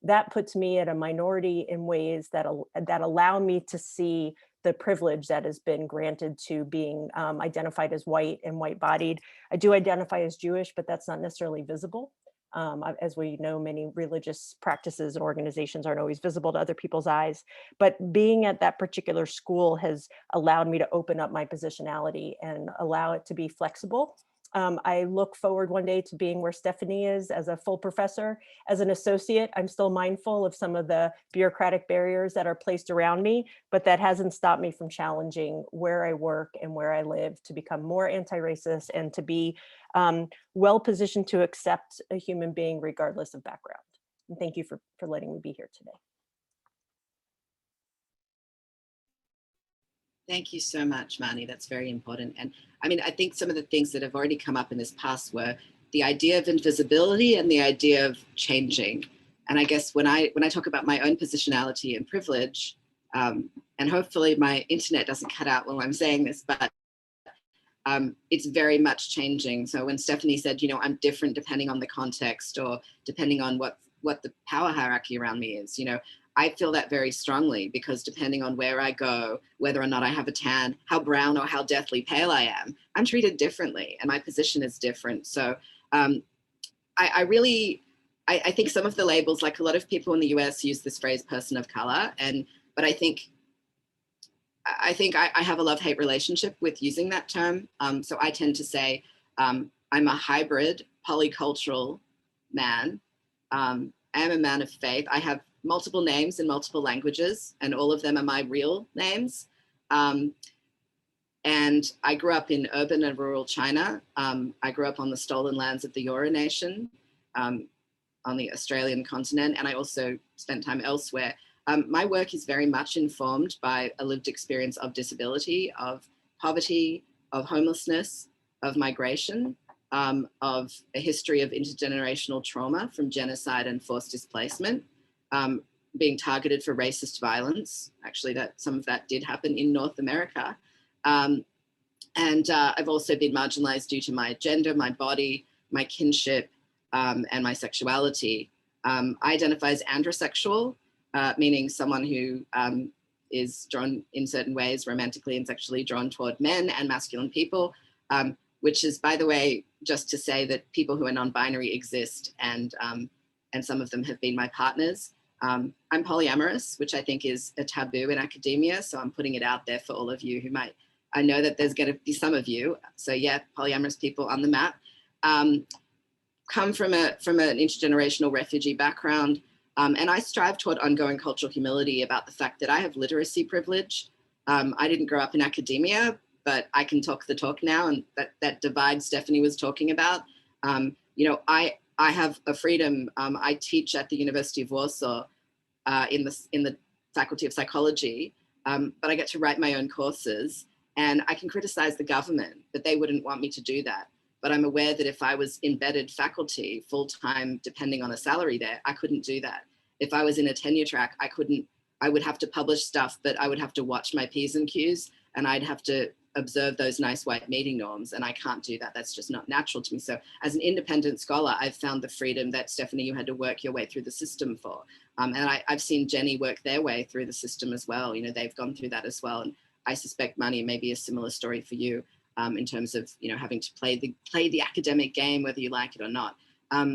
That puts me at a minority in ways that allow me to see the privilege that has been granted to being identified as white and white-bodied. I do identify as Jewish, but that's not necessarily visible. As we know, many religious practices and organizations aren't always visible to other people's eyes. But being at that particular school has allowed me to open up my positionality and allow it to be flexible. I look forward one day to being where Stephanie is as a full professor. As an associate, I'm still mindful of some of the bureaucratic barriers that are placed around me, but that hasn't stopped me from challenging where I work and where I live to become more anti-racist and to be well positioned to accept a human being regardless of background. And thank you for letting me be here today. Thank you so much, Marni. That's very important. And I mean, I think some of the things that have already come up in this past were the idea of invisibility and the idea of changing. And I guess when I talk about my own positionality and privilege, and hopefully my internet doesn't cut out while I'm saying this, but it's very much changing. So when Stephanie said, I'm different depending on the context or depending on what the power hierarchy around me is, I feel that very strongly, because depending on where I go, whether or not I have a tan, how brown or how deathly pale I am, I'm treated differently and my position is different. So I really I think some of the labels, like a lot of people in the US use this phrase person of color, but I think I have a love-hate relationship with using that term. So I tend to say I'm a hybrid polycultural man. I am a man of faith. I have multiple names in multiple languages, and all of them are my real names. And I grew up in urban and rural China. I grew up on the stolen lands of the Eora Nation on the Australian continent, and I also spent time elsewhere. My work is very much informed by a lived experience of disability, of poverty, of homelessness, of migration, of a history of intergenerational trauma from genocide and forced displacement, being targeted for racist violence. Actually, some of that did happen in North America. And I've also been marginalized due to my gender, my body, my kinship, and my sexuality. I identify as androsexual, meaning someone who is drawn in certain ways romantically and sexually drawn toward men and masculine people, which is, by the way, just to say that people who are non-binary exist, and some of them have been my partners. I'm polyamorous, which I think is a taboo in academia, so I'm putting it out there for all of you who might. I know that there's going to be some of you, so yeah, polyamorous people on the map. Come from an intergenerational refugee background, and I strive toward ongoing cultural humility about the fact that I have literacy privilege. I didn't grow up in academia, but I can talk the talk now, and that divide Stephanie was talking about. You know, I have a freedom. I teach at the University of Warsaw in the Faculty of Psychology, but I get to write my own courses, and I can criticize the government, but they wouldn't want me to do that. But I'm aware that if I was embedded faculty full-time, depending on a salary there, I couldn't do that. If I was in a tenure track, I would have to publish stuff, but I would have to watch my P's and Q's, and I'd have to observe those nice white meeting norms, and I can't do that. That's just not natural to me. So as an independent scholar, I've found the freedom that, Stephanie, you had to work your way through the system for. And I've seen Genny work their way through the system as well. You know, they've gone through that as well. And I suspect, Marni, may be a similar story for you. In terms of, you know, having to play the academic game, whether you like it or not.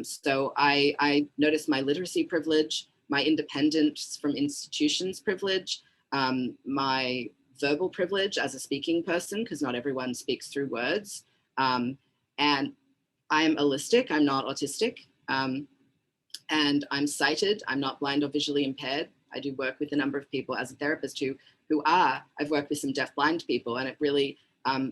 So I noticed my literacy privilege, my independence from institutions privilege, my verbal privilege as a speaking person, because not everyone speaks through words. And I am allistic, I'm not autistic. And I'm sighted, I'm not blind or visually impaired. I do work with a number of people as a therapist who are, I've worked with some deaf-blind people, and it really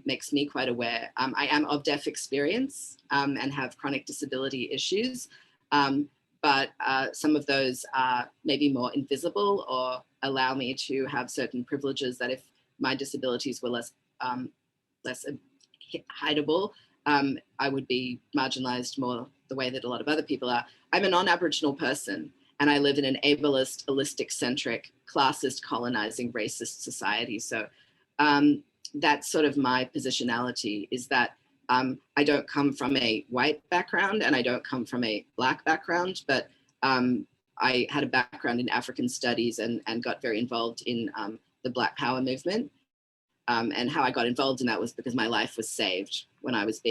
makes me quite aware. I am of deaf experience and have chronic disability issues, but some of those are maybe more invisible or allow me to have certain privileges that if my disabilities were less hideable, I would be marginalized more the way that a lot of other people are. I'm a non-Aboriginal person, and I live in an ableist, holistic-centric, classist, colonizing, racist society. So that's sort of my positionality, is that I don't come from a white background and I don't come from a Black background, but I had a background in African studies and got very involved in the Black Power movement. And how I got involved in that was because my life was saved when I was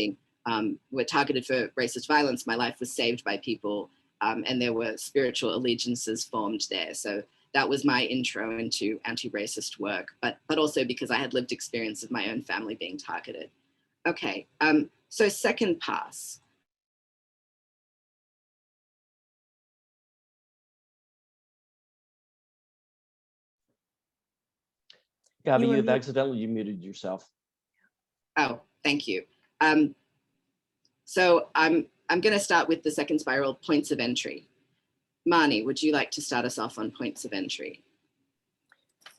were targeted for racist violence. My life was saved by people, and there were spiritual allegiances formed there. So that was my intro into anti-racist work, but also because I had lived experience of my own family being targeted. Okay, so second pass. Gávi, you've accidentally muted yourself. Oh, thank you. So I'm going to start with the second spiral, points of entry. Marni, would you like to start us off on points of entry?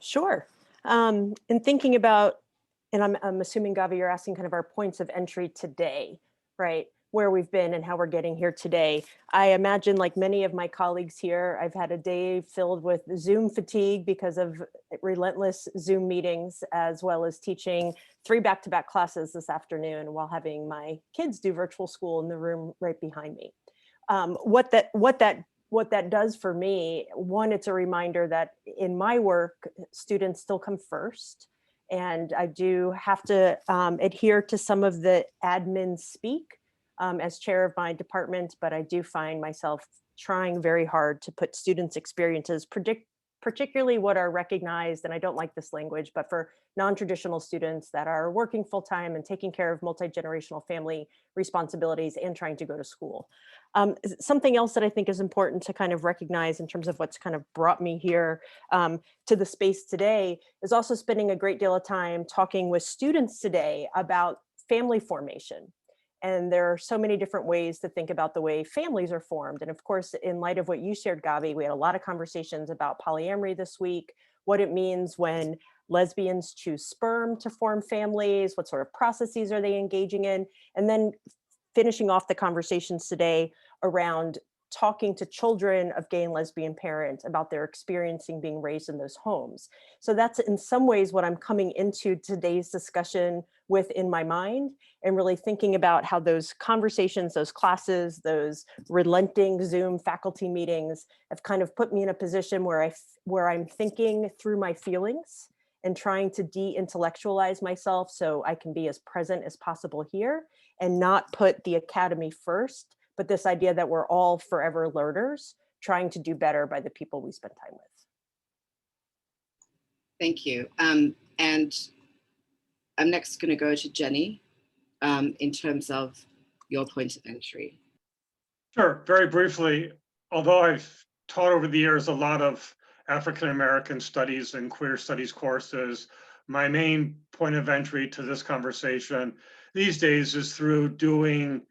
Sure. In thinking about, and I'm assuming, Gávi, you're asking kind of our points of entry today, right? Where we've been and how we're getting here today. I imagine, like many of my colleagues here, I've had a day filled with Zoom fatigue because of relentless Zoom meetings, as well as teaching 3 back-to-back classes this afternoon while having my kids do virtual school in the room right behind me. What that does for me, one, it's a reminder that in my work, students still come first. And I do have to adhere to some of the admin speak as chair of my department, but I do find myself trying very hard to put students' experiences, particularly what are recognized, and I don't like this language, but for non-traditional students that are working full-time and taking care of multi-generational family responsibilities and trying to go to school. Something else that I think is important to kind of recognize in terms of what's kind of brought me here to the space today is also spending a great deal of time talking with students today about family formation. And there are so many different ways to think about the way families are formed. And of course, in light of what you shared, Gávi, we had a lot of conversations about polyamory this week, what it means when lesbians choose sperm to form families, what sort of processes are they engaging in, and then finishing off the conversations today around talking to children of gay and lesbian parents about their experiencing being raised in those homes. So that's in some ways what I'm coming into today's discussion with in my mind, and really thinking about how those conversations, those classes, those relenting Zoom faculty meetings have kind of put me in a position where I'm thinking through my feelings and trying to de-intellectualize myself so I can be as present as possible here and not put the academy first, but this idea that we're all forever learners trying to do better by the people we spend time with. Thank you. And I'm next going to go to Genny in terms of your point of entry. Sure, very briefly, although I've taught over the years a lot of African-American studies and queer studies courses, my main point of entry to this conversation these days is through doing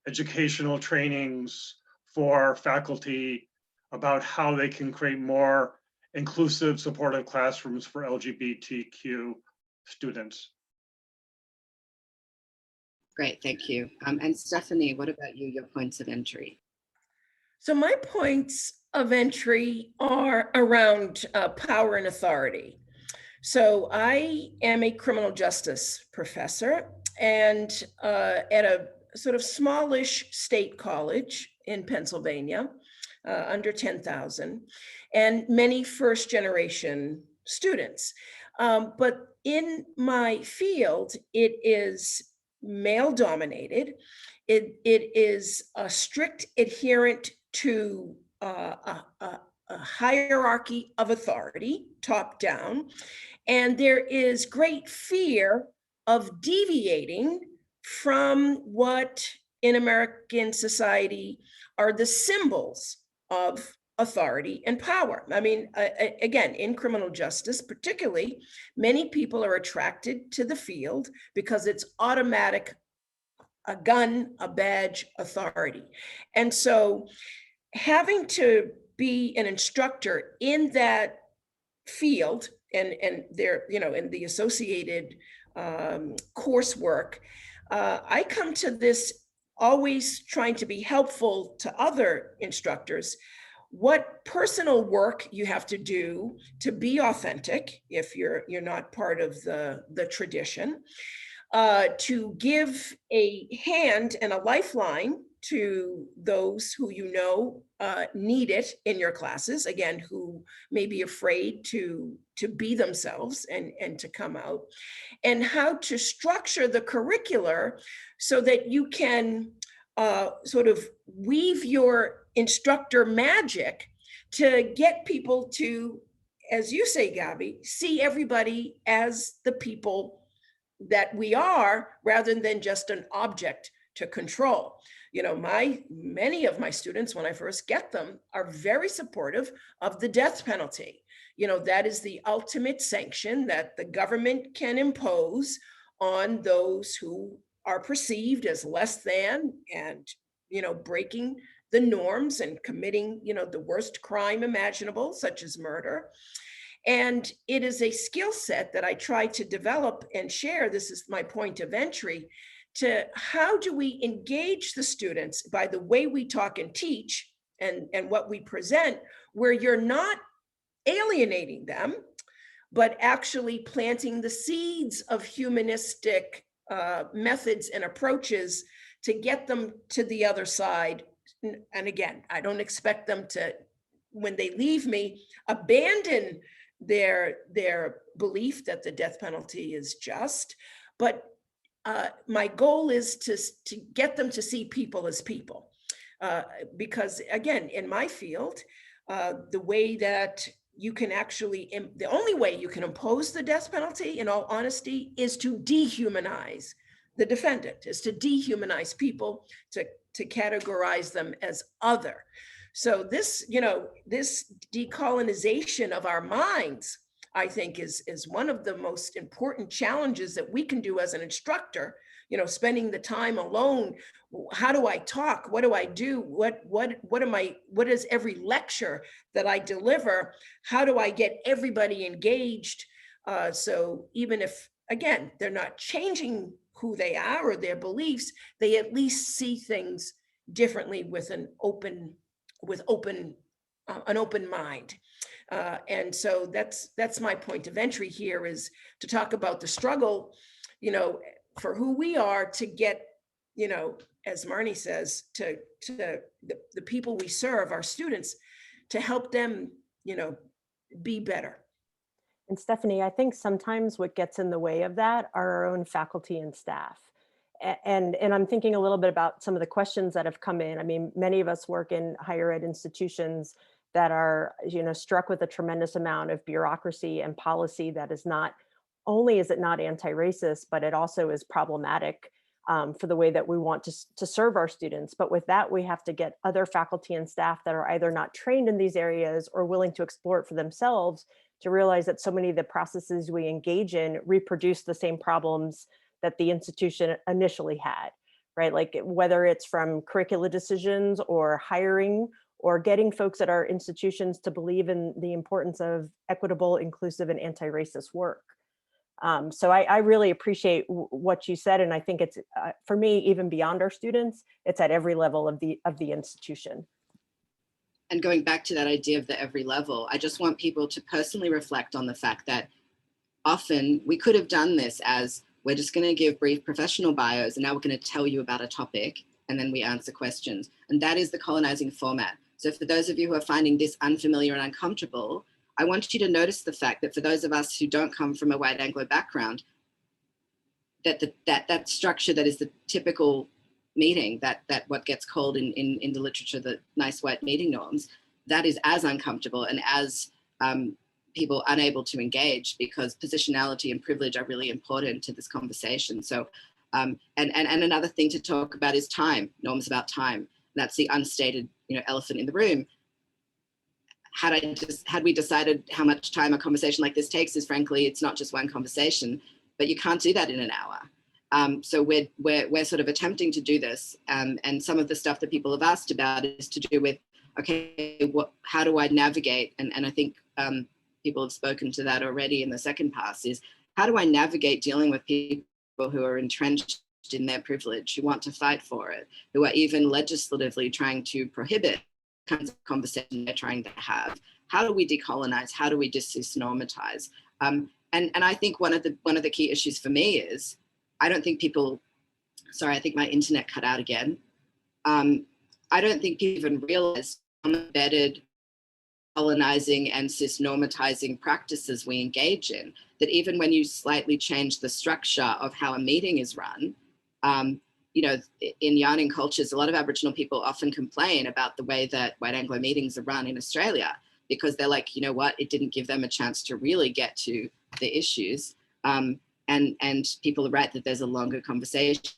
educational trainings for faculty about how they can create more inclusive, supportive classrooms for LGBTQ students. Great, thank you. And Stephanie, what about you, your points of entry? So my points of entry are around power and authority. So I am a criminal justice professor, and at a sort of smallish state college in Pennsylvania, under 10,000, and many first generation students. But in my field, it is male dominated. It is a strict adherent to a hierarchy of authority, top down. And there is great fear of deviating from what in American society are the symbols of authority and power. I mean, again, in criminal justice, particularly, many people are attracted to the field because it's automatic, a gun, a badge, authority. And so having to be an instructor in that field and there, you know, in the associated coursework, I come to this always trying to be helpful to other instructors. What personal work you have to do to be authentic if you're not part of the tradition, to give a hand and a lifeline to those who you know need it in your classes, again, who may be afraid to be themselves and to come out, and how to structure the curricular so that you can sort of weave your instructor magic to get people to, as you say, Gávi, see everybody as the people that we are rather than just an object to control. You know, many of my students, when I first get them, are very supportive of the death penalty. You know, that is the ultimate sanction that the government can impose on those who are perceived as less than and, you know, breaking the norms and committing, you know, the worst crime imaginable, such as murder. And it is a skill set that I try to develop and share. This is my point of entry to how do we engage the students by the way we talk and teach and what we present, where you're not alienating them, but actually planting the seeds of humanistic methods and approaches to get them to the other side. And again, I don't expect them to, when they leave me, abandon their belief that the death penalty is just, but my goal is to get them to see people as people. Because again, in my field, the way that you can actually, the only way you can impose the death penalty, in all honesty, is to dehumanize the defendant, is to dehumanize people, to categorize them as other. So this, this decolonization of our minds, I think is one of the most important challenges that we can do as an instructor, spending the time alone. How do I talk? What do I do? What is every lecture that I deliver? How do I get everybody engaged? So even if, again, they're not changing who they are or their beliefs, they at least see things differently with an open mind. And so that's my point of entry here, is to talk about the struggle, for who we are to get, as Marni says, to the people we serve, our students, to help them, be better. And Stephanie, I think sometimes what gets in the way of that are our own faculty and staff. And I'm thinking a little bit about some of the questions that have come in. I mean, many of us work in higher ed institutions that are, struck with a tremendous amount of bureaucracy and policy that is not only is it not anti-racist, but it also is problematic for the way that we want to serve our students. But with that, we have to get other faculty and staff that are either not trained in these areas or willing to explore it for themselves, to realize that so many of the processes we engage in reproduce the same problems that the institution initially had, right? Like whether it's from curricula decisions or hiring or getting folks at our institutions to believe in the importance of equitable, inclusive, and anti-racist work. So I really appreciate what you said, and I think it's for me, even beyond our students, it's at every level of the institution. And going back to that idea of the every level, I just want people to personally reflect on the fact that often we could have done this as, we're just going to give brief professional bios, and now we're going to tell you about a topic, and then we answer questions. And that is the colonizing format. So for those of you who are finding this unfamiliar and uncomfortable, I want you to notice the fact that for those of us who don't come from a white Anglo background, that structure that is the typical meeting, that what gets called in the literature the nice white meeting norms, that is as uncomfortable and as people unable to engage, because positionality and privilege are really important to this conversation. So, and another thing to talk about is time, norms about time. That's the unstated, elephant in the room. Had we decided how much time a conversation like this takes, is frankly, it's not just one conversation, but you can't do that in an hour. So we're sort of attempting to do this. And some of the stuff that people have asked about is to do with, okay, how do I navigate? And I think people have spoken to that already in the second pass, is how do I navigate dealing with people who are entrenched in their privilege, who want to fight for it, who are even legislatively trying to prohibit kinds of conversation they're trying to have? How do we decolonize? How do we decisnormatize? And I think one of the key issues for me is, I don't think people, sorry, I think my internet cut out again. I don't think people even realize how embedded colonizing and cisnormatizing practices we engage in, that even when you slightly change the structure of how a meeting is run, in yarning cultures, a lot of Aboriginal people often complain about the way that white Anglo meetings are run in Australia, because they're like, you know what, it didn't give them a chance to really get to the issues. And people are right that there's a longer conversation.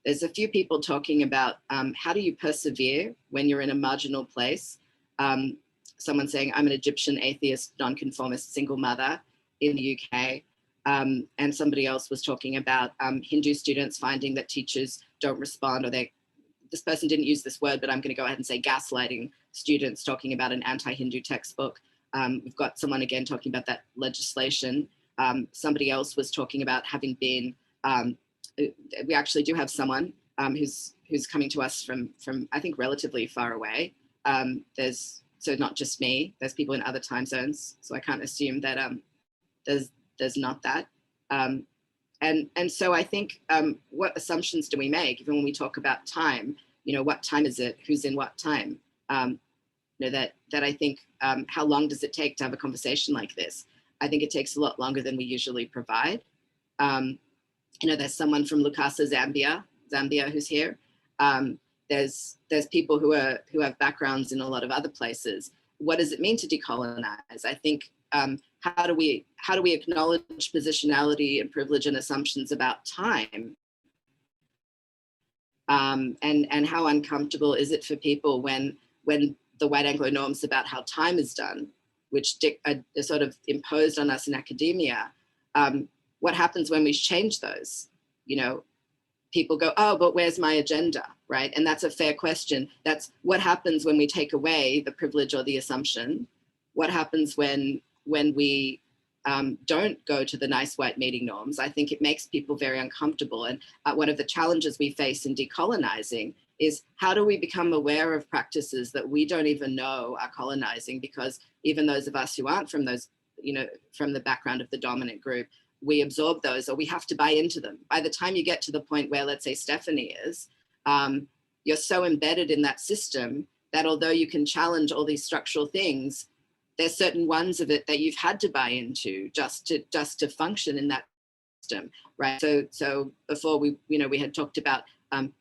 There's a few people talking about how do you persevere when you're in a marginal place? Someone saying, I'm an Egyptian atheist, nonconformist single mother in the UK. And somebody else was talking about Hindu students finding that teachers don't respond, or this person didn't use this word, but I'm going to go ahead and say gaslighting students, talking about an anti-Hindu textbook. We've got someone again talking about that legislation. Somebody else was talking about having been, we actually do have someone who's coming to us from I think relatively far away. So not just me, there's people in other time zones. So I can't assume that there's not that. And so I think what assumptions do we make, even when we talk about time? What time is it? Who's in what time? That I think, how long does it take to have a conversation like this? I think it takes a lot longer than we usually provide. There's someone from Lukasa, Zambia who's here. there's people who have backgrounds in a lot of other places. What does it mean to decolonize? I think how do we acknowledge positionality and privilege and assumptions about time? And how uncomfortable is it for people when the white Anglo norms about how time is done, which are sort of imposed on us in academia, what happens when we change those? You know, people go, oh, but where's my agenda, right? And that's a fair question. That's what happens when we take away the privilege or the assumption. What happens when we don't go to the nice white meeting norms? I think it makes people very uncomfortable. And one of the challenges we face in decolonizing is how do we become aware of practices that we don't even know are colonizing? Because even those of us who aren't from those, you know, from the background of the dominant group, we absorb those or we have to buy into them. By the time you get to the point where, let's say, Stephanie is, you're so embedded in that system that although you can challenge all these structural things, there's certain ones of it that you've had to buy into just to function in that system, right? So before we had talked about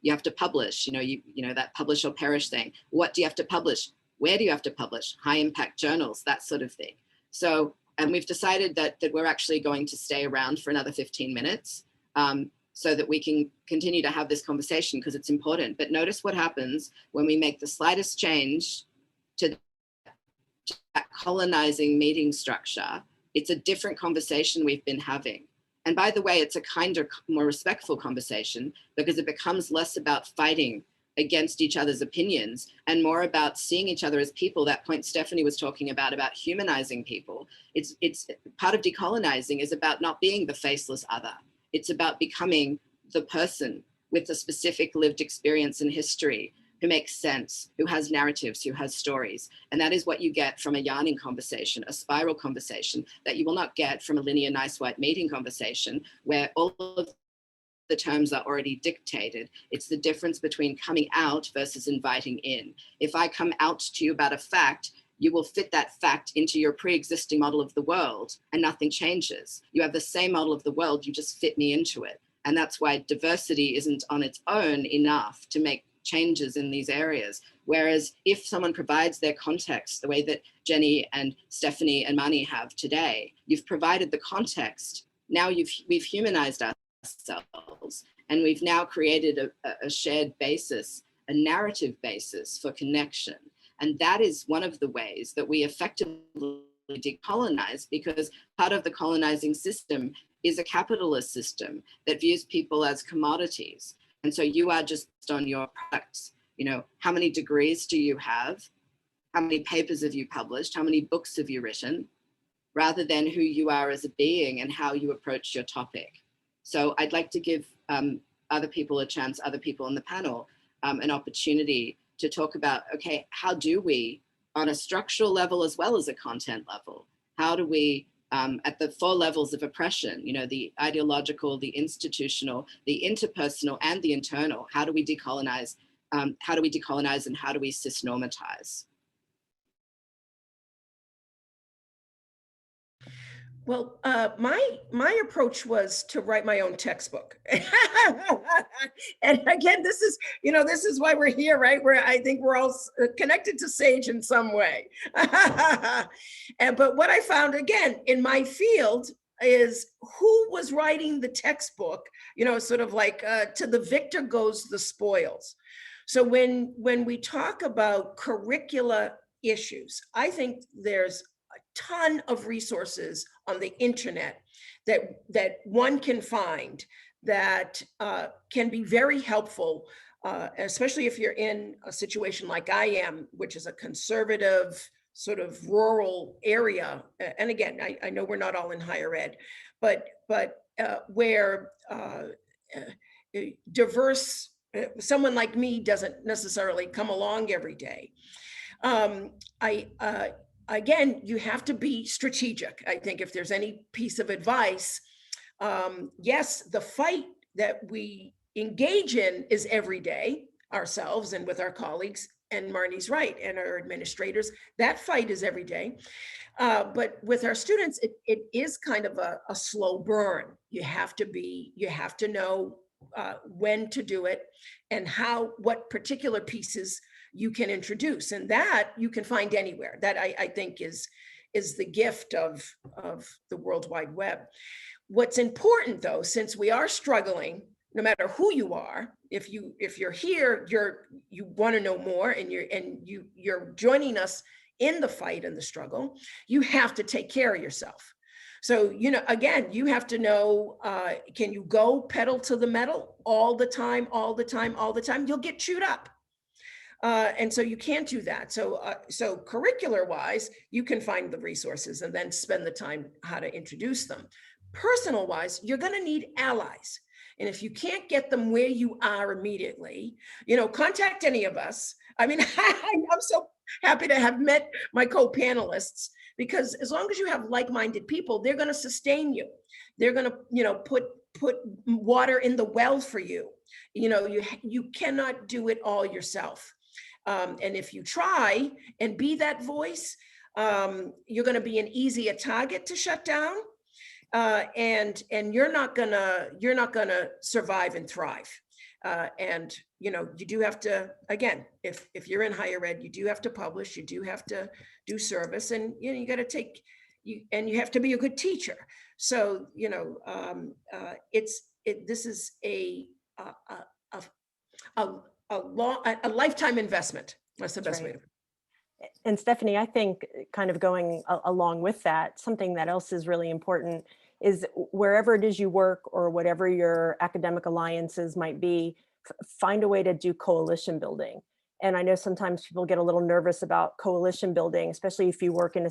you have to publish, you know that publish or perish thing. What do you have to publish? Where do you have to publish? High impact journals, that sort of thing. So, and we've decided that we're actually going to stay around for another 15 minutes so that we can continue to have this conversation because it's important. But notice what happens when we make the slightest change to that colonizing meeting structure. It's a different conversation we've been having. And by the way, it's a kinder, more respectful conversation because it becomes less about fighting against each other's opinions and more about seeing each other as people. That point Stephanie was talking about humanizing people. It's part of decolonizing is about not being the faceless other. It's about becoming the person with a specific lived experience and history who makes sense, who has narratives, who has stories. And that is what you get from a yarning conversation, a spiral conversation that you will not get from a linear nice white meeting conversation where all of the terms are already dictated. It's the difference between coming out versus inviting in. If I come out to you about a fact, you will fit that fact into your pre-existing model of the world and nothing changes. You have the same model of the world, you just fit me into it. And that's why diversity isn't on its own enough to make changes in these areas. Whereas if someone provides their context, the way that Genny and Stephanie and Marni have today, you've provided the context. Now we've humanized ourselves and we've now created a shared basis, a narrative basis for connection. And that is one of the ways that we effectively decolonize, because part of the colonizing system is a capitalist system that views people as commodities. And so you are just on your products. You know, how many degrees do you have? How many papers have you published? How many books have you written? Rather than who you are as a being and how you approach your topic. So I'd like to give other people a chance, other people on the panel, an opportunity to talk about, okay, how do we, on a structural level as well as a content level, how do we, at the 4 levels of oppression, you know, the ideological, the institutional, the interpersonal, and the internal, how do we decolonize? How do we decolonize and how do we cisnormatize? Well, my approach was to write my own textbook. And again, this is why we're here, right? Where I think we're all connected to SAGE in some way. But what I found, again, in my field is who was writing the textbook, you know, sort of like to the victor goes the spoils. So when we talk about curricula issues, I think there's a ton of resources on the internet that one can find that can be very helpful, especially if you're in a situation like I am, which is a conservative sort of rural area. And again, I know we're not all in higher ed, but where diverse, someone like me doesn't necessarily come along every day. Again, you have to be strategic. I think if there's any piece of advice, yes, the fight that we engage in is every day, ourselves and with our colleagues, and Marni's right, and our administrators, that fight is every day. But with our students, it is kind of a slow burn. You have to know when to do it, and what particular pieces you can introduce. And that you can find anywhere. That I think is the gift of the World Wide Web. What's important though, since we are struggling, no matter who you are, if you're here, you want to know more, and you're joining us in the fight and the struggle, you have to take care of yourself. So, again, you have to know, can you go pedal to the metal all the time? You'll get chewed up. And so you can't do that. So curricular wise, you can find the resources and then spend the time how to introduce them. Personal wise, you're going to need allies. And if you can't get them where you are immediately, contact any of us. I mean, I'm so happy to have met my co-panelists, because as long as you have like-minded people, they're going to sustain you. They're going to, put water in the well for you. You cannot do it all yourself. And if you try and be that voice, you're going to be an easier target to shut down. And you're not gonna survive and thrive. And you do have to, again, if you're in higher ed, you do have to publish, you do have to do service, and you got to you have to be a good teacher. So this is a lifetime investment. That's the best way to put it. And Stephanie, I think kind of going along with that, something that else is really important is wherever it is you work or whatever your academic alliances might be, find a way to do coalition building. And I know sometimes people get a little nervous about coalition building, especially if you work in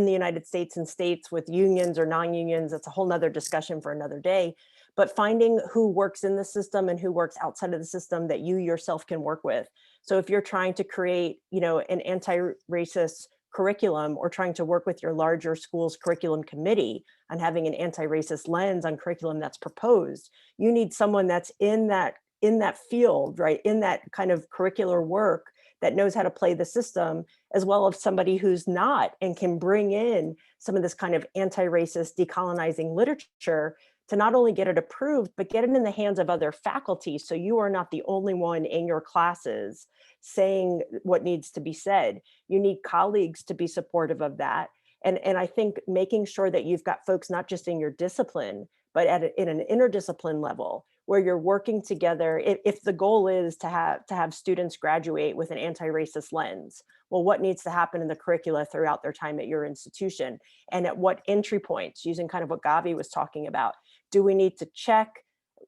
the United States and states with unions or non-unions. That's a whole nother discussion for another day. But finding who works in the system and who works outside of the system that you yourself can work with. So if you're trying to create, an anti-racist curriculum, or trying to work with your larger school's curriculum committee on having an anti-racist lens on curriculum that's proposed, you need someone that's in that field, right? In that kind of curricular work that knows how to play the system, as well as somebody who's not and can bring in some of this kind of anti-racist decolonizing literature to not only get it approved, but get it in the hands of other faculty. So you are not the only one in your classes saying what needs to be said. You need colleagues to be supportive of that. And I think making sure that you've got folks, not just in your discipline, but in an interdiscipline level, where you're working together. If the goal is to have students graduate with an anti-racist lens, well, what needs to happen in the curricula throughout their time at your institution? And at what entry points, using kind of what Gávi was talking about, do we need to check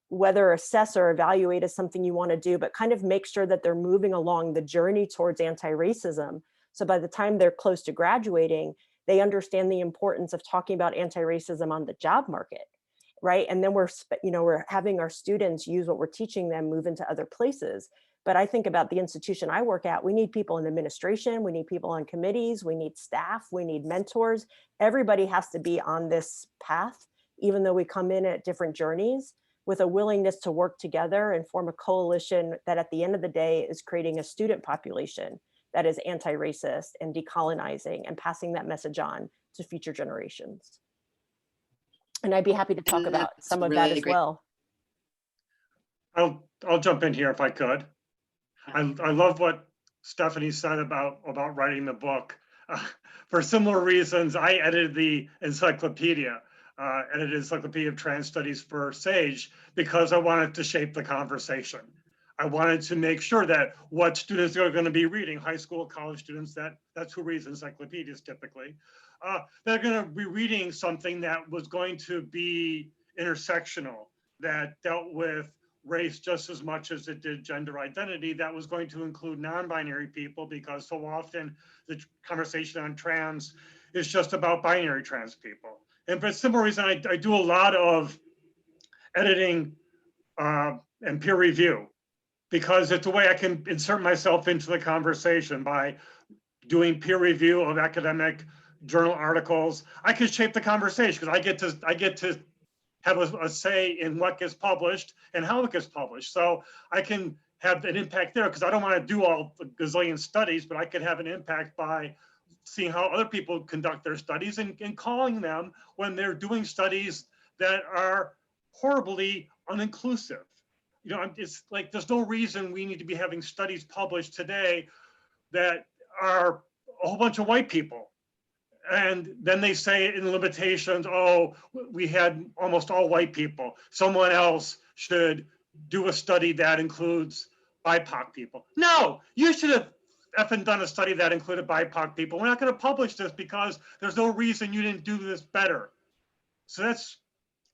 whether assess or evaluate is something you want to do, but kind of make sure that they're moving along the journey towards anti-racism. So by the time they're close to graduating, they understand the importance of talking about anti-racism on the job market, right? And then we're having our students use what we're teaching them, move into other places. But I think about the institution I work at, we need people in administration, we need people on committees, we need staff, we need mentors. Everybody has to be on this path, even though we come in at different journeys, with a willingness to work together and form a coalition that at the end of the day is creating a student population that is anti-racist and decolonizing and passing that message on to future generations. And I'd be happy to talk about some of that as well. I'll jump in here if I could. I love what Stephanie said about writing the book. For similar reasons, I edited the encyclopedia. Edited Encyclopedia of Trans Studies for SAGE, because I wanted to shape the conversation. I wanted to make sure that what students are going to be reading, high school, college students, that's who reads encyclopedias typically, they're going to be reading something that was going to be intersectional, that dealt with race just as much as it did gender identity, that was going to include non-binary people, because so often the conversation on trans is just about binary trans people. And for a similar reason, I do a lot of editing and peer review, because it's a way I can insert myself into the conversation by doing peer review of academic journal articles. I can shape the conversation because I get to have a say in what gets published and how it gets published. So I can have an impact there, because I don't want to do all the gazillion studies, but I could have an impact by seeing how other people conduct their studies and calling them when they're doing studies that are horribly uninclusive. you know, it's like, there's no reason we need to be having studies published today that are a whole bunch of white people. And then they say in limitations, oh, we had almost all white people. Someone else should do a study that includes BIPOC people. No, you should have effing done a study that included BIPOC people. We're not going to publish this because there's no reason you didn't do this better. So that's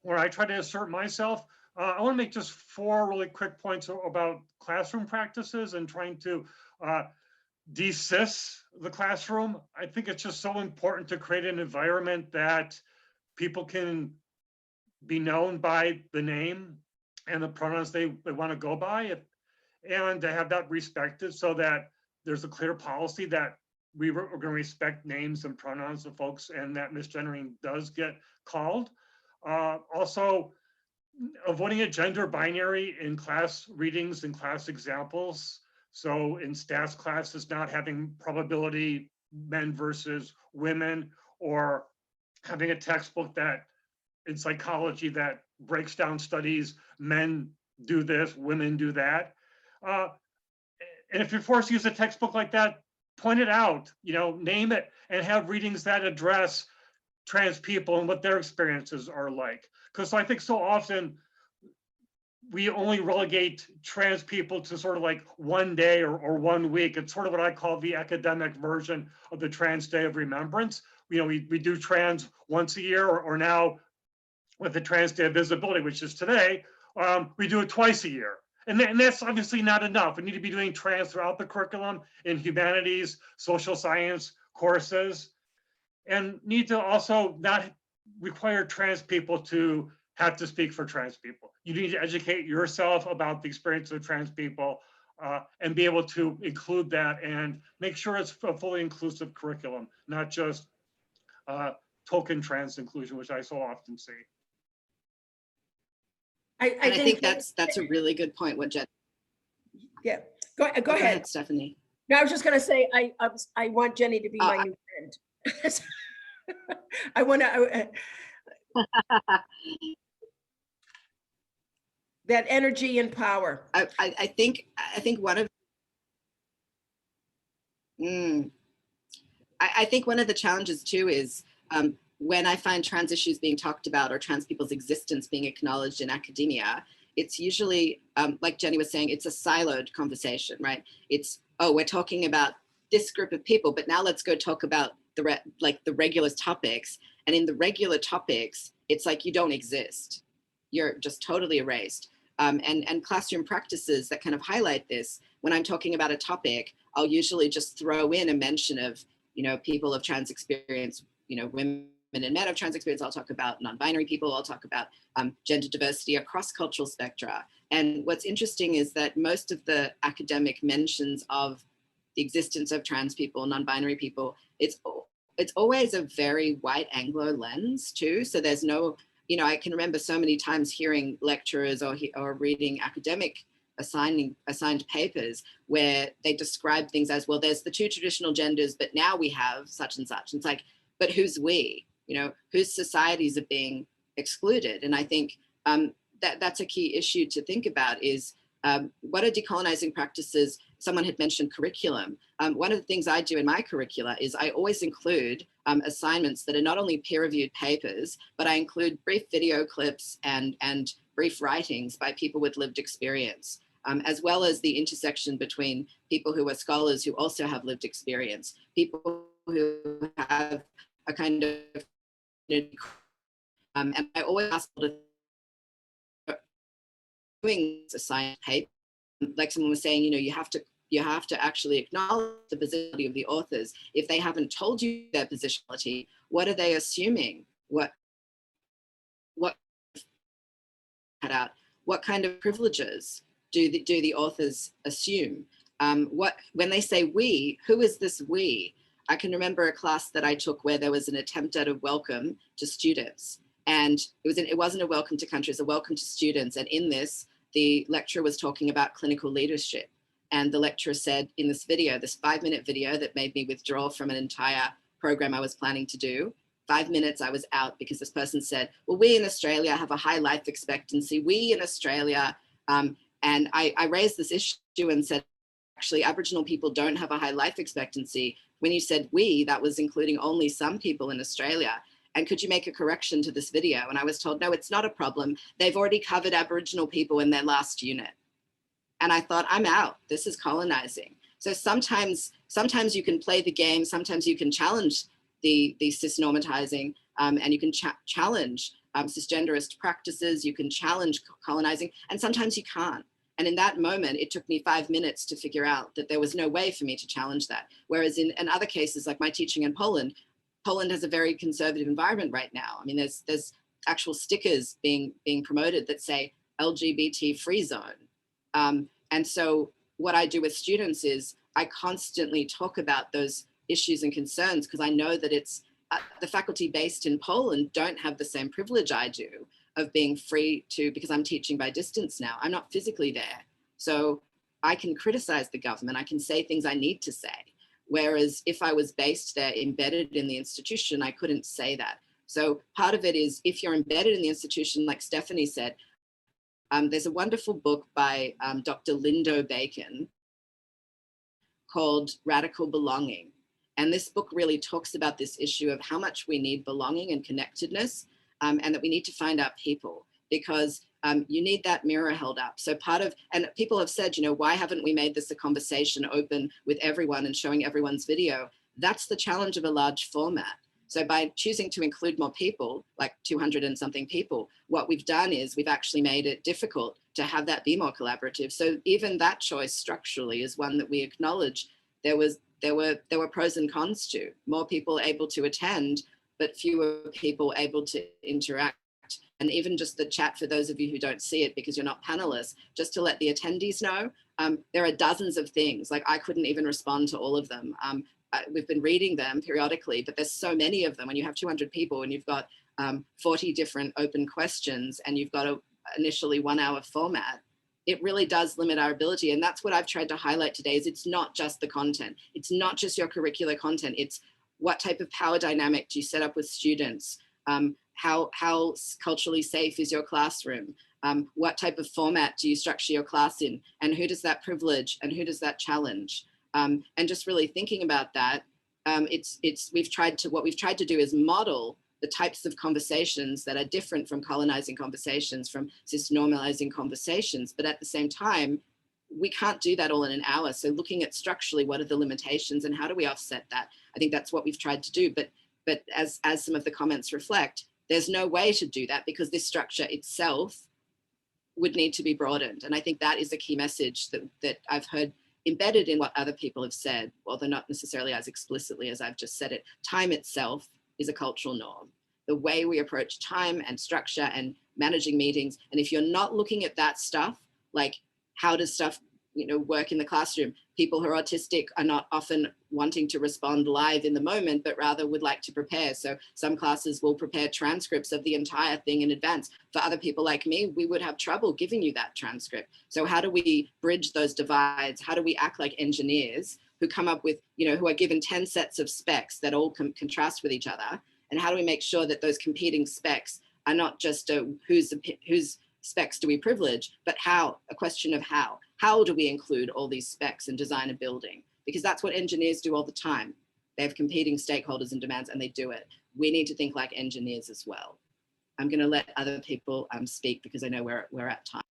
where I try to assert myself. I want to make just 4 really quick points about classroom practices and trying to de-cis the classroom. I think it's just so important to create an environment that people can be known by the name and the pronouns they want to go by, and to have that respected so that there's a clear policy that we're going to respect names and pronouns of folks, and that misgendering does get called. Also, avoiding a gender binary in class readings and class examples. So in stats classes, not having probability men versus women, or having a textbook that in psychology that breaks down studies, men do this, women do that. And if you're forced to use a textbook like that, point it out, you know, name it, and have readings that address trans people and what their experiences are like. Because I think so often we only relegate trans people to sort of like one day or 1 week. It's sort of what I call the academic version of the Trans Day of Remembrance. You know, we do trans once a year, or now with the Trans Day of Visibility, which is today, we do it twice a year. And that's obviously not enough. We need to be doing trans throughout the curriculum in humanities, social science courses, and need to also not require trans people to have to speak for trans people. You need to educate yourself about the experience of trans people and be able to include that and make sure it's a fully inclusive curriculum, not just token trans inclusion, which I so often see. I think that's a really good point. What Jen? Yeah, go ahead, Stephanie. No, I was just going to say I want Jenny to be my new friend. I want to that energy and power. I think one of I think one of the challenges too is when I find trans issues being talked about or trans people's existence being acknowledged in academia, it's usually, like Jenny was saying, it's a siloed conversation, right? It's, oh, we're talking about this group of people, but now let's go talk about the regular topics. And in the regular topics, it's like you don't exist. You're just totally erased. And classroom practices that kind of highlight this, when I'm talking about a topic, I'll usually just throw in a mention of, you know, people of trans experience, you know, women and men of trans experience. I'll talk about non-binary people. I'll talk about gender diversity across cultural spectra. And what's interesting is that most of the academic mentions of the existence of trans people, non-binary people, it's always a very white Anglo lens too. So there's no, you know, I can remember so many times hearing lecturers or reading academic assigned papers where they describe things as, well, there's the 2 traditional genders, but now we have such and such. And it's like, but whose we? You know, whose societies are being excluded? And I think that's a key issue to think about is what are decolonizing practices? Someone had mentioned curriculum. One of the things I do in my curricula is I always include assignments that are not only peer-reviewed papers, but I include brief video clips and brief writings by people with lived experience, as well as the intersection between people who are scholars who also have lived experience, people who have a kind of, and I always ask people to doing a science paper, like someone was saying, you know, you have to actually acknowledge the positionality of the authors. If they haven't told you their positionality, what are they assuming? What kind of privileges do the authors assume? When they say we, who is this we? I can remember a class that I took where there was an attempt at a welcome to students, and it wasn't a welcome to countries, a welcome to students. And in this, the lecturer was talking about clinical leadership. And the lecturer said in this video, this 5-minute video that made me withdraw from an entire program I was planning to do, 5 minutes I was out because this person said, well, we in Australia have a high life expectancy. We in Australia, and And I raised this issue and said, actually, Aboriginal people don't have a high life expectancy. When you said we, that was including only some people in Australia. And could you make a correction to this video? And I was told, no, it's not a problem. They've already covered Aboriginal people in their last unit. And I thought, I'm out. This is colonizing. So sometimes you can play the game. Sometimes you can challenge the cisnormatizing, and you can challenge cisgenderist practices. You can challenge colonizing, and sometimes you can't. And in that moment, it took me 5 minutes to figure out that there was no way for me to challenge that. Whereas in other cases, like my teaching in Poland, Poland has a very conservative environment right now. I mean, there's actual stickers being promoted that say LGBT free zone. And so what I do with students is I constantly talk about those issues and concerns, because I know that it's the faculty based in Poland don't have the same privilege I do of being free to, because I'm teaching by distance now. I'm not physically there. So I can criticize the government. I can say things I need to say. Whereas if I was based there, embedded in the institution, I couldn't say that. So part of it is, if you're embedded in the institution, like Stephanie said, there's a wonderful book by Dr. Lindo Bacon called Radical Belonging. And this book really talks about this issue of how much we need belonging and connectedness, and that we need to find our people, because you need that mirror held up. So and people have said, you know, why haven't we made this a conversation open with everyone and showing everyone's video? That's the challenge of a large format. So by choosing to include more people, like 200 and something people, what we've done is we've actually made it difficult to have that be more collaborative. So even that choice structurally is one that we acknowledge there were pros and cons to. More people able to attend, but fewer people able to interact. And even just the chat, for those of you who don't see it because you're not panelists, just to let the attendees know, there are dozens of things. Like, I couldn't even respond to all of them. We've been reading them periodically, but there's so many of them. When you have 200 people and you've got 40 different open questions and you've got a initially 1 hour format, it really does limit our ability. And that's what I've tried to highlight today, is it's not just the content. It's not just your curricular content. It's what type of power dynamic do you set up with students? How culturally safe is your classroom? What type of format do you structure your class in? And who does that privilege and who does that challenge? And just really thinking about that, what we've tried to do is model the types of conversations that are different from colonizing conversations, from cisnormalizing conversations, but at the same time, we can't do that all in an hour. So looking at structurally, what are the limitations and how do we offset that? I think that's what we've tried to do. But as some of the comments reflect, there's no way to do that because this structure itself would need to be broadened. And I think that is a key message that I've heard embedded in what other people have said, although not necessarily as explicitly as I've just said it. Time itself is a cultural norm. The way we approach time and structure and managing meetings. And if you're not looking at that stuff, like how does stuff, work in the classroom? People who are autistic are not often wanting to respond live in the moment, but rather would like to prepare. So some classes will prepare transcripts of the entire thing in advance. For other people like me, we would have trouble giving you that transcript. So how do we bridge those divides? How do we act like engineers who come up with, who are given 10 sets of specs that all contrast with each other? And how do we make sure that those competing specs are not just whose specs do we privilege, but a question of how. How do we include all these specs and design a building? Because that's what engineers do all the time. They have competing stakeholders and demands and they do it. We need to think like engineers as well. I'm gonna let other people speak because I know we're at time.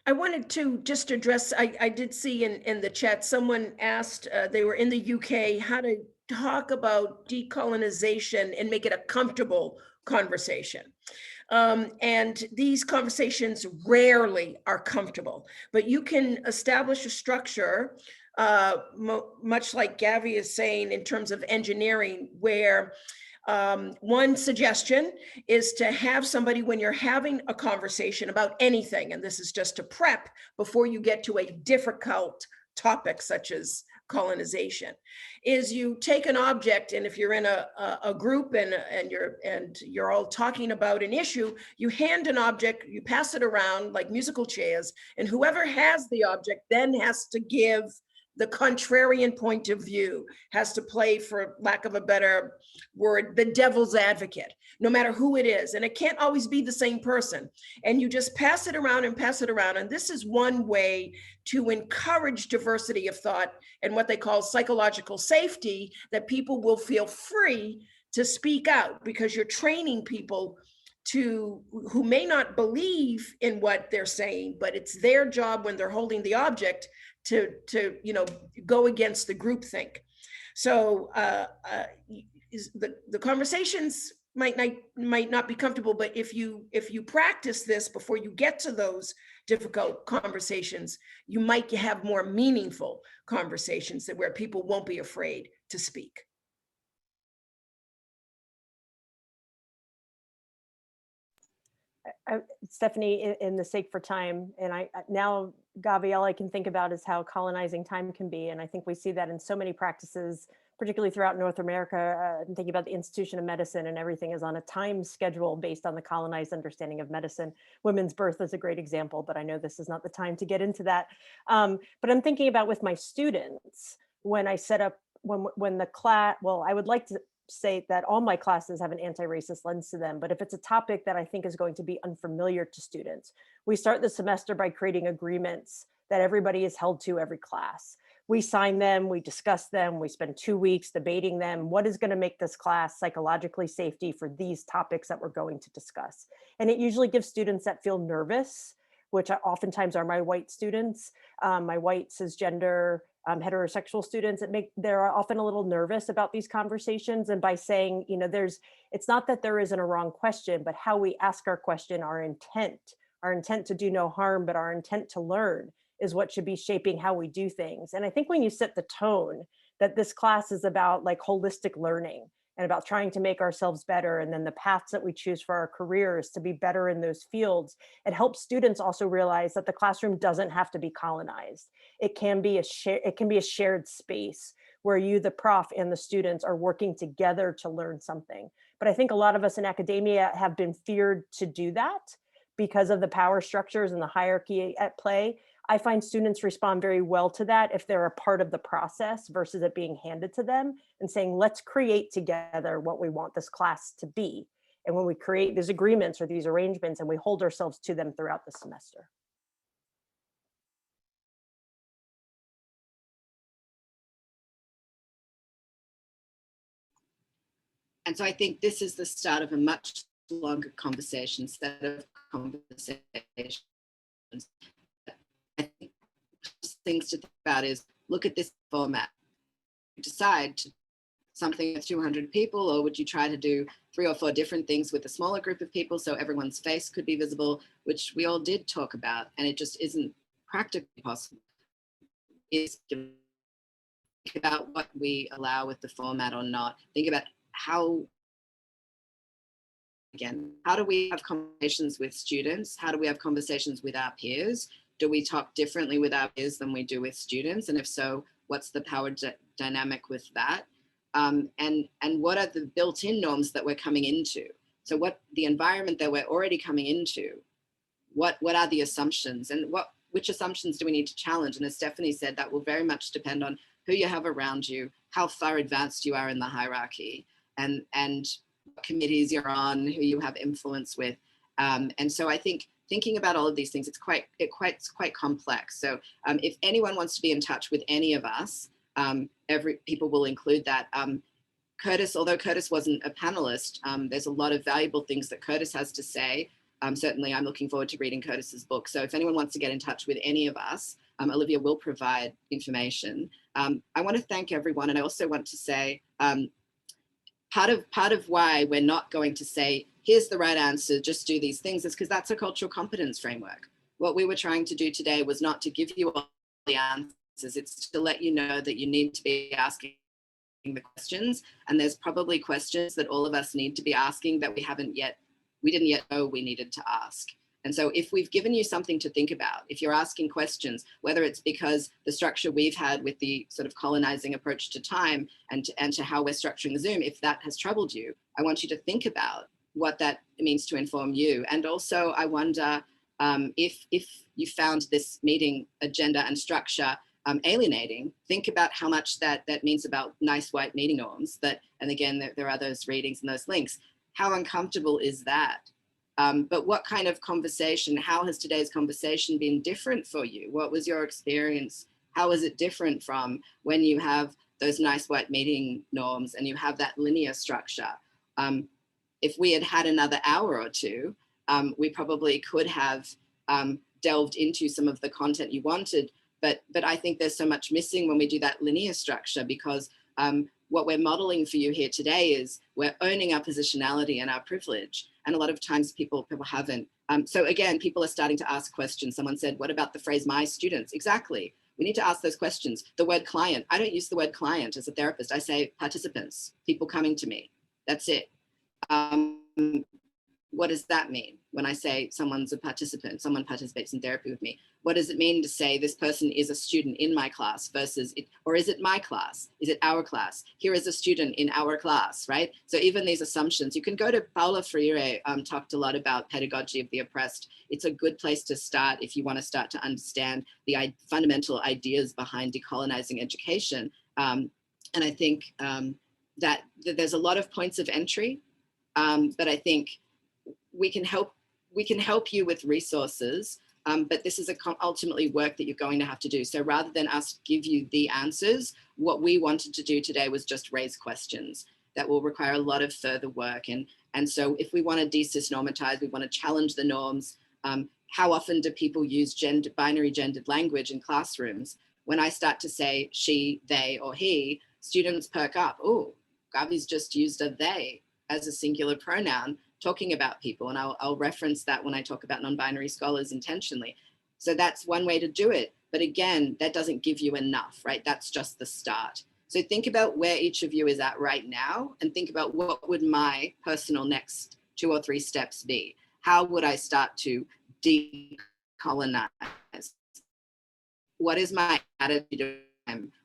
I wanted to just address, I did see in the chat, someone asked, they were in the UK, how to talk about decolonization and make it a comfortable conversation. And these conversations rarely are comfortable, but you can establish a structure, much like Gávi is saying in terms of engineering, where one suggestion is to have somebody, when you're having a conversation about anything, and this is just to prep before you get to a difficult topic such as colonization, is you take an object, and if you're in a group and you're all talking about an issue, you hand an object, you pass it around like musical chairs, and whoever has the object then has to give the contrarian point of view, has to play, for lack of a better word, the devil's advocate, no matter who it is. And it can't always be the same person. And you just pass it around and pass it around. And this is one way to encourage diversity of thought and what they call psychological safety, that people will feel free to speak out, because you're training people who may not believe in what they're saying, but it's their job when they're holding the object to go against the groupthink. So the conversations might not be comfortable, but if you practice this before you get to those difficult conversations, you might have more meaningful conversations where people won't be afraid to speak. Stephanie, in the sake for time, and now, Gávi, all I can think about is how colonizing time can be. And I think we see that in so many practices, particularly throughout North America. I'm thinking about the institution of medicine, and everything is on a time schedule based on the colonized understanding of medicine. Women's birth is a great example, but I know this is not the time to get into that. But I'm thinking about with my students, when I set up, when the class, well, I would like to say that all my classes have an anti-racist lens to them, but if it's a topic that I think is going to be unfamiliar to students, we start the semester by creating agreements that everybody is held to every class. We sign them, we discuss them, we spend 2 weeks debating them. What is going to make this class psychologically safety for these topics that we're going to discuss? And it usually gives students that feel nervous, which oftentimes are my white students, my white cisgender heterosexual students, they're often a little nervous about these conversations. And by saying, it's not that there isn't a wrong question, but how we ask our question, our intent to do no harm, but our intent to learn is what should be shaping how we do things. And I think when you set the tone that this class is about like holistic learning and about trying to make ourselves better, and then the paths that we choose for our careers to be better in those fields, it helps students also realize that the classroom doesn't have to be colonized. It can be a shared space where you, the prof, and the students are working together to learn something. But I think a lot of us in academia have been feared to do that because of the power structures and the hierarchy at play. I find students respond very well to that if they're a part of the process versus it being handed to them and saying, let's create together what we want this class to be. And when we create these agreements or these arrangements and we hold ourselves to them throughout the semester. And so I think this is the start of a much longer conversation, set of conversations. I think things to think about is, look at this format. Decide something with 200 people, or would you try to do 3 or 4 different things with a smaller group of people so everyone's face could be visible, which we all did talk about, and it just isn't practically possible. Is think about what we allow with the format or not. Think about how do we have conversations with students? How do we have conversations with our peers? Do we talk differently with our peers than we do with students? And if so, what's the power dynamic with that? And what are the built-in norms that we're coming into? So what the environment that we're already coming into, what are the assumptions, and which assumptions do we need to challenge? And as Stephanie said, that will very much depend on who you have around you, how far advanced you are in the hierarchy, and what committees you're on, who you have influence with. And so I think thinking about all of these things, it's quite complex. So if anyone wants to be in touch with any of us, people will include that. Curtis, although Curtis wasn't a panelist, there's a lot of valuable things that Curtis has to say. Certainly, I'm looking forward to reading Curtis's book. So if anyone wants to get in touch with any of us, Olivia will provide information. I want to thank everyone. And I also want to say, part of why we're not going to say, here's the right answer, just do these things, is because that's a cultural competence framework. What we were trying to do today was not to give you all the answers, it's to let you know that you need to be asking the questions. And there's probably questions that all of us need to be asking that we didn't yet know we needed to ask. And so if we've given you something to think about, if you're asking questions, whether it's because the structure we've had with the sort of colonizing approach to time and to how we're structuring Zoom, if that has troubled you, I want you to think about what that means to inform you. And also I wonder if you found this meeting agenda and structure alienating, think about how much that means about nice white meeting norms. And again, there are those readings and those links. How uncomfortable is that? But what kind of conversation, how has today's conversation been different for you? What was your experience? How is it different from when you have those nice white meeting norms and you have that linear structure? If we had had another hour or two, we probably could have delved into some of the content you wanted, but I think there's so much missing when we do that linear structure, because what we're modeling for you here today is we're owning our positionality and our privilege. And a lot of times people haven't. So again, people are starting to ask questions. Someone said, what about the phrase my students? Exactly. We need to ask those questions. The word client, I don't use the word client as a therapist. I say participants, people coming to me. That's it. What does that mean when I say someone's a participant, someone participates in therapy with me? What does it mean to say this person is a student in my class versus it, or is it my class? Is it our class? Here is a student in our class, right? So even these assumptions, you can go to Paulo Freire, talked a lot about pedagogy of the oppressed. It's a good place to start if you want to start to understand the fundamental ideas behind decolonizing education. And I think that there's a lot of points of entry, but I think we can help you with resources, but this is ultimately work that you're going to have to do. So rather than us give you the answers, what we wanted to do today was just raise questions that will require a lot of further work. And so if we want to decisnormatize, we want to challenge the norms. How often do people use binary gendered language in classrooms? When I start to say she, they, or he, students perk up. Oh, Gávi's just used a they as a singular pronoun, talking about people. And I'll reference that when I talk about non-binary scholars intentionally. So that's one way to do it. But again, that doesn't give you enough, right? That's just the start. So think about where each of you is at right now and think about what would my personal next 2 or 3 steps be? How would I start to decolonize? What is my attitude?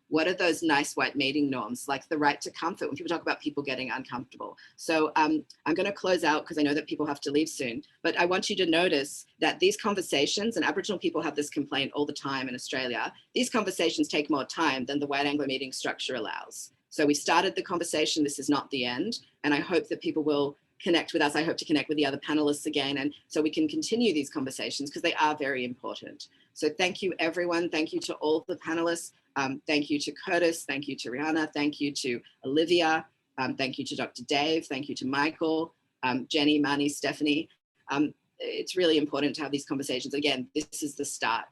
What are those nice white meeting norms, like the right to comfort when people talk about people getting uncomfortable? So I'm going to close out because I know that people have to leave soon, but I want you to notice that these conversations, and Aboriginal people have this complaint all the time in Australia, these conversations take more time than the white Anglo meeting structure allows. So we started the conversation, this is not the end, and I hope that people will connect with us. I hope to connect with the other panelists again, and so we can continue these conversations because they are very important. So thank you, everyone. Thank you to all the panelists. Thank you to Curtis, thank you to Rihanna, thank you to Olivia, thank you to Dr. Dave, thank you to Michael, Genny, Marni, Stephanie. It's really important to have these conversations. Again, this is the start.